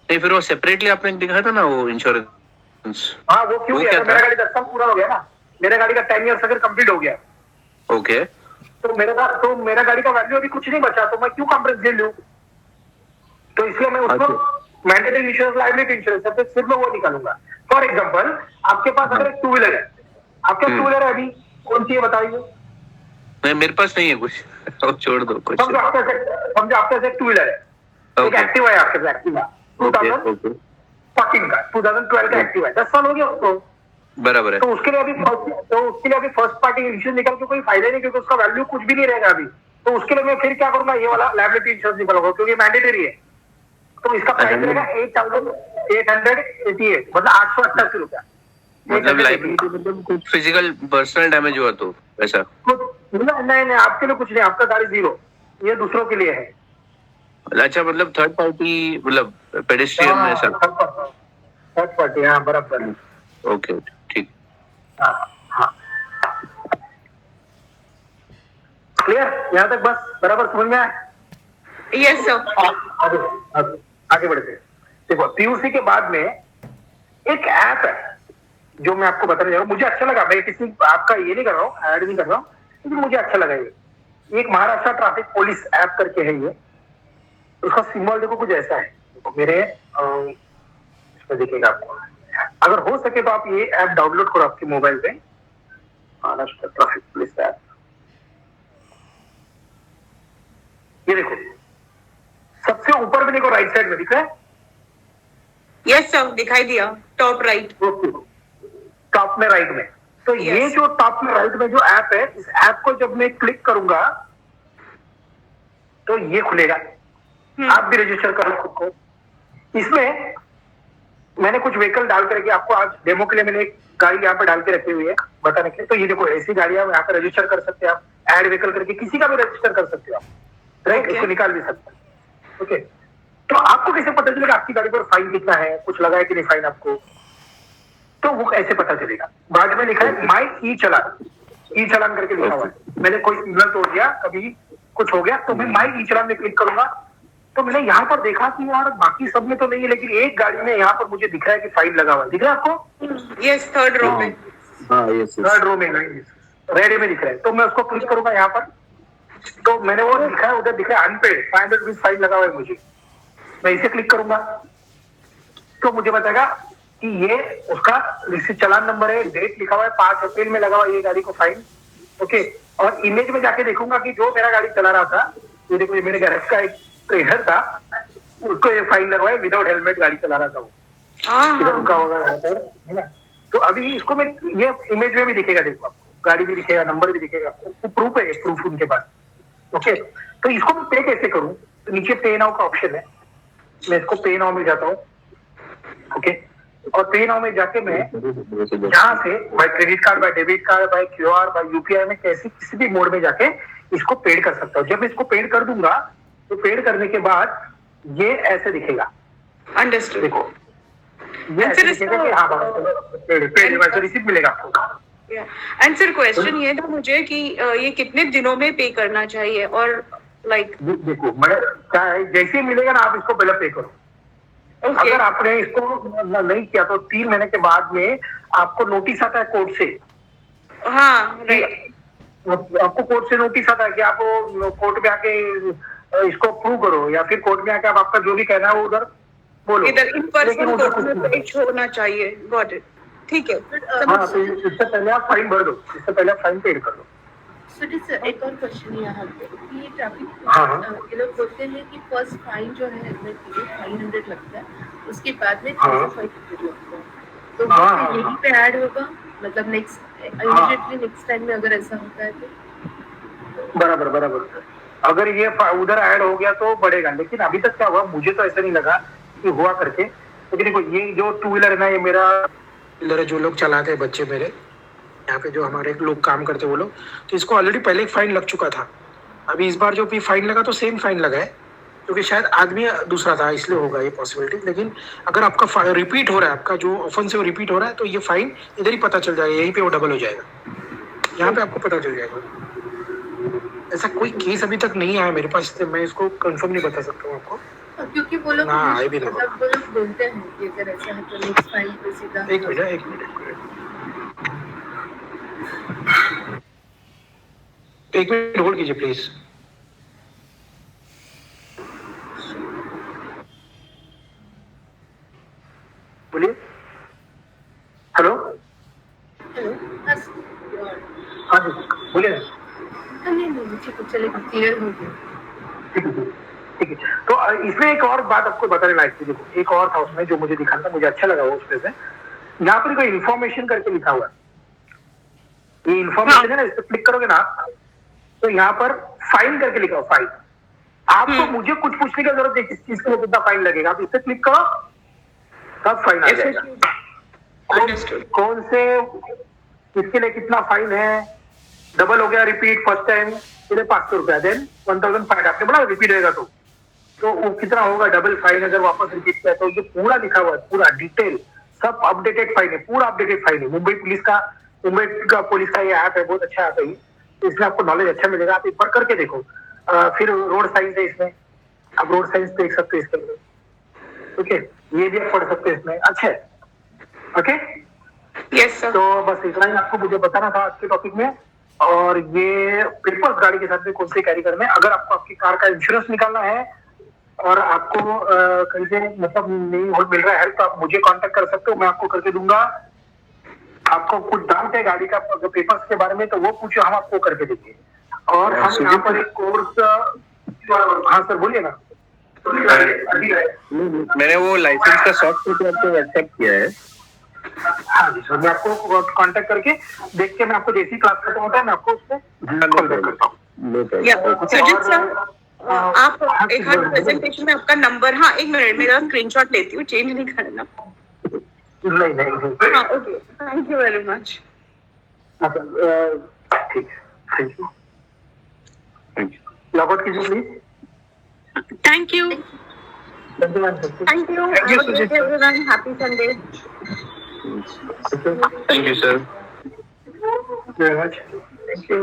नहीं, फिर वो सेपरेटली आपने दिखाया था ना वो इंश्योरेंस। हाँ, वो क्यों? मेरा गाड़ी 10 साल पूरा हो गया ना, मेरा गाड़ी का 10 इयर्स अगर कंप्लीट हो गया, ओके, तो मेरा गाड़ी का वैल्यू अभी कुछ नहीं बचा, तो मैं क्यों कॉम्प्रेंसिव लूं? तो इसलिए मैं उसको मैंडेटरी इंश्योरेंस, लायबिलिटी इंश्योरेंस है, सिर्फ मैं वो निकालूंगा। फॉर एग्जाम्पल, आपके पास अगर एक टू व्हीलर है, आपका टू व्हीलर है अभी कौन सी है बताइए? नहीं, मेरे पास नहीं है कुछ। तो छोड़ दो कुछ। समझो आपके पास एक टू व्हीलर है, एक एक्टिवा है आपके पास, एक्टिवा 2014 का, 2012 का एक्टिवा है, 10 साल हो गया उसको। बराबर है। तो उसके लिए अभी फर्स्ट पार्टी इंश्योरेंस निकाल के कोई फायदा नहीं, क्योंकि उसका वैल्यू कुछ भी नहीं रहेगा अभी। तो उसके लिए मैं फिर क्या करूंगा, ये वाला लायबिलिटी इंश्योरेंस निकालूंगा, क्योंकि मैंडेटरी है। तो इसका प्राइस रहेगा 8,888, मतलब 888 रुपया। मतलब लाइबिलिटी मतलब कुछ फिजिकल पर्सनल डैमेज हुआ तो ऐसा कुछ नहीं, आपके लिए कुछ नहीं, आपका गाड़ी जीरो, ये दूसरों के लिए है। अच्छा, मतलब थर्ड पार्टी, मतलब पेडेस्ट्रियन में ऐसा। थर्ड पार्टी, हाँ बराबर। ओके, ठीक। हाँ क्लियर, यहाँ तक बस बराबर समझ में आया? Yes sir. आगे बढ़ते हैं। देखो, पीयूसी के बाद में एक ऐप है जो मैं आपको बताने जा रहा हूँ। मुझे अच्छा लगा, मैं किसी आपका ये नहीं कर रहा हूँ, ऐड नहीं कर रहा हूँ, लेकिन मुझे अच्छा लगा ये। एक महाराष्ट्र ट्रैफिक पुलिस ऐप करके है ये। उसका सिंबल देखो कुछ ऐसा है, मेरे इसमें दिखेगा आपको। अगर हो सके तो आप ये ऐप डाउनलोड करो आपके मोबाइल पे, महाराष्ट्र ट्रैफिक पुलिस ऐप। ये देखो, सबसे ऊपर में देखो, राइट साइड में दिख रहा है? यस सर, दिखाई दिया, टॉप राइट। टॉप में राइट में। तो ये जो टॉप में राइट में जो ऐप है, इस ऐप को जब मैं क्लिक करूंगा तो ये खुलेगा। आप भी रजिस्टर करो खुद को। इसमें मैंने कुछ व्हीकल डाल करके आपको आज डेमो के लिए मैंने एक गाड़ी यहाँ पे डाल के रखी हुई है बताने के लिए। तो ये देखो, ऐसी गाड़ियां यहाँ पे रजिस्टर कर सकते हैं आप, ऐड व्हीकल करके किसी का भी रजिस्टर कर सकते हो आप, राइट? इसको निकाल भी सकते हैं। ओके, तो आपको कैसे पता चलेगा आपकी गाड़ी पर फाइन कितना है, कुछ लगा है कि नहीं फाइन आपको? तो वो कैसे पता चलेगा? बाद में लिखा है माई ई चालान करके लिखा हुआ है। मैंने कोई सिग्नल तोड़ दिया, कभी कुछ हो गया, तो मैं माई ई चालान में क्लिक करूंगा। तो मैंने यहाँ पर देखा कि यार बाकी सब में तो नहीं है, लेकिन एक गाड़ी में यहाँ पर मुझे दिख रहा है कि फाइन लगा हुआ है। दिख रहा है आपको? यस, थर्ड रो में। थर्ड रो में रेड में दिख रहा है। तो मैं उसको क्लिक करूंगा यहाँ पर, तो मैंने वो लिखा है, उधर दिख रहा है अनपेड 500 रुपीज फाइन लगा हुआ है मुझे। मैं इसे क्लिक करूंगा तो मुझे बताएगा कि ये उसका रिसीट चालान नंबर है, डेट लिखा हुआ है 5 अप्रैल में लगा हुआ है ये गाड़ी को फाइन। ओके, और इमेज में जाके देखूंगा कि जो मेरा गाड़ी चला रहा था, ये देखो, ये मेरे गैरेज का एक ट्रेलर था, उसको ये फाइन लगा हुआ है, विदाउट हेलमेट गाड़ी चला रहा था वो। इधर रुका होगा यहाँ पर, है ना? तो अभी इसको मैं, ये इमेज में भी दिखेगा, देखो आपको गाड़ी भी दिखेगा, नंबर भी दिखेगा, प्रूफ है, प्रूफ उनके पास। ओके, तो इसको मैं पे कैसे करूं? तो नीचे पे नाउ का ऑप्शन है, मैं इसको पे नाउ में जाता हूँ। ओके, और पे नाउ में जाके मैं यहाँ से by credit card, by debit card, by QR, by UPI में कैसे किसी भी मोड में जाके इसको पेड कर सकता हूँ। जब मैं इसको पेड कर दूंगा तो पेड करने के बाद ये ऐसे दिखेगा। अंडरस्टूड। देखो, ये ऐसे दिखेगा कि हाँ पेड वैसे रिसीट मिलेगा आपको। एंड सर, क्वेश्चन ये था मुझे कि ये कितने दिनों में पे करना चाहिए, और लाइक देखो, मैं क्या है, जैसे ही मिलेगा ना आप इसको पहले पे करो। अगर आपने इसको नहीं किया तो 3 महीने के बाद में आपको नोटिस आता है कोर्ट से। हाँ, राइट। आपको कोर्ट से नोटिस आता है कि आप कोर्ट में आके इसको प्रूव करो, या फिर कोर्ट में आके आप आपका जो भी कहना है वो उधर बोलो। इधर इन पर्सन कोर्ट में पेश होना चाहिए। गॉट इट, ठीक है। हाँ, तो इससे पहले आप फाइन भर दो, इससे पहले आप फाइन पेड कर दो। सर, एक और क्वेश्चन यहाँ पे कि ये ट्रैफिक ये लोग बोलते हैं कि फर्स्ट फाइन जो है 500 लगता है, उसके बाद में 500 लगता है, तो वो यहीं पे ऐड होगा, मतलब नेक्स्ट इमीडिएटली नेक्स्ट टाइम में अगर ऐसा होता है तो? बराबर। अगर ये उधर ऐड हो गया तो बढ़ेगा, लेकिन अभी तक क्या हुआ, मुझे तो ऐसा नहीं लगा कि हुआ करके। लेकिन देखो, ये जो टू व्हीलर है ना, ये मेरा व्हीलर है, जो लोग चलाते हैं बच्चे मेरे यहाँ पे, जो हमारे लोग काम करते हैं वो लोग, तो इसको ऑलरेडी पहले एक फाइन लग चुका था। अभी इस बार जो भी फाइन लगा तो सेम फाइन लगा है, क्योंकि शायद आदमी दूसरा था, इसलिए होगा ये पॉसिबिलिटी। लेकिन अगर आपका रिपीट हो रहा है, आपका जो ऑफेंस है वो रिपीट हो रहा है, तो ये फाइन इधर ही पता चल जाएगा, यहीं पे वो डबल हो जाएगा, यहाँ पे आपको पता चल जाएगा। ऐसा कोई केस अभी तक नहीं आया मेरे पास, इसलिए मैं इसको कंफर्म नहीं बता सकता हूँ आपको, क्योंकि वो लोग मतलब वो लोग बोलते हैं कि अगर ऐसा है तो नेक्स्ट फाइन पे सीधा। एक मिनट एक मिनट होल्ड कीजिए प्लीज। बोलिए। हेलो। हेलो। हाँ जी बोलिए ना। नहीं ठीक है, चलेगा, क्लियर हो गया। ठीक है ठीक है। तो इसमें एक और बात आपको बताने लायक थी। देखो एक और था उसमें जो मुझे दिखा था, मुझे अच्छा लगा वो उसमें से। यहाँ पर कोई इन्फॉर्मेशन करके लिखा हुआ है, ये इन्फॉर्मेशन है ना, इस पर क्लिक करोगे ना तो यहाँ पर फाइन करके लिखा हो, फाइन। आपको मुझे कुछ पूछने की जरूरत नहीं किस चीज के लिए कितना फाइन लगेगा, आप इस पर क्लिक करो तब फाइन आ जाएगा। कौन से इसके लिए कितना फाइन है, डबल हो गया, रिपीट फर्स्ट टाइम इसलिए 500 रुपया, देन 1000 फाइन। आपने बोला रिपीट होगा तो वो कितना होगा डबल फाइन अगर वापस रिपीट किया तो। जो पूरा लिखा हुआ है, पूरा डिटेल सब अपडेटेड फाइन है, पूरा अपडेटेड फाइन है। मुंबई पुलिस का ये ऐप है, बहुत अच्छा ऐप है ये, तो इसमें आपको नॉलेज अच्छा मिलेगा। आप एक बार करके देखो। फिर रोड साइंस है इसमें, आप रोड साइंस देख सकते हो इसके लिए। ओके, ये भी आप पढ़ सकते हैं इसमें, अच्छा है। Okay yes sir. तो बस इतना ही आपको मुझे बताना था आज के टॉपिक में। और ये पेपर्स गाड़ी के साथ में कौन से कैरी करने हैं, अगर आपको आपकी कार का इंश्योरेंस निकालना है और आपको कहीं से मतलब नहीं मिल रहा है तो आप मुझे कांटेक्ट कर सकते हो, मैं आपको करके दूंगा। आपको कुछ डाउट है गाड़ी का पेपर्स के बारे में तो वो पूछो, हम आपको करके देंगे। और हम यहाँ पर एक कोर्स, हाँ सर बोलिए ना। मैंने वो लाइसेंस का सॉफ्ट कॉपी आपको व्हाट्सएप किया है। हाँ जी सर, मैं आपको कांटेक्ट करके देख के मैं आपको जैसी क्लास खत्म होता है मैं आपको उस पर कॉल बैक करता हूँ। सुजीत सर, आप एक बार प्रेजेंटेशन में आपका नंबर, हाँ एक मिनट मेरा स्क्रीनशॉट लेती हूँ, चेंज नहीं करना। नहीं हाँ okay, thank you very much. ठीक है, थैंक यू। लॉग आउट कीजिए please. Thank you. Thank you. Have a great day, everyone. Happy Sunday. Thank you sir. Very much. Thank you.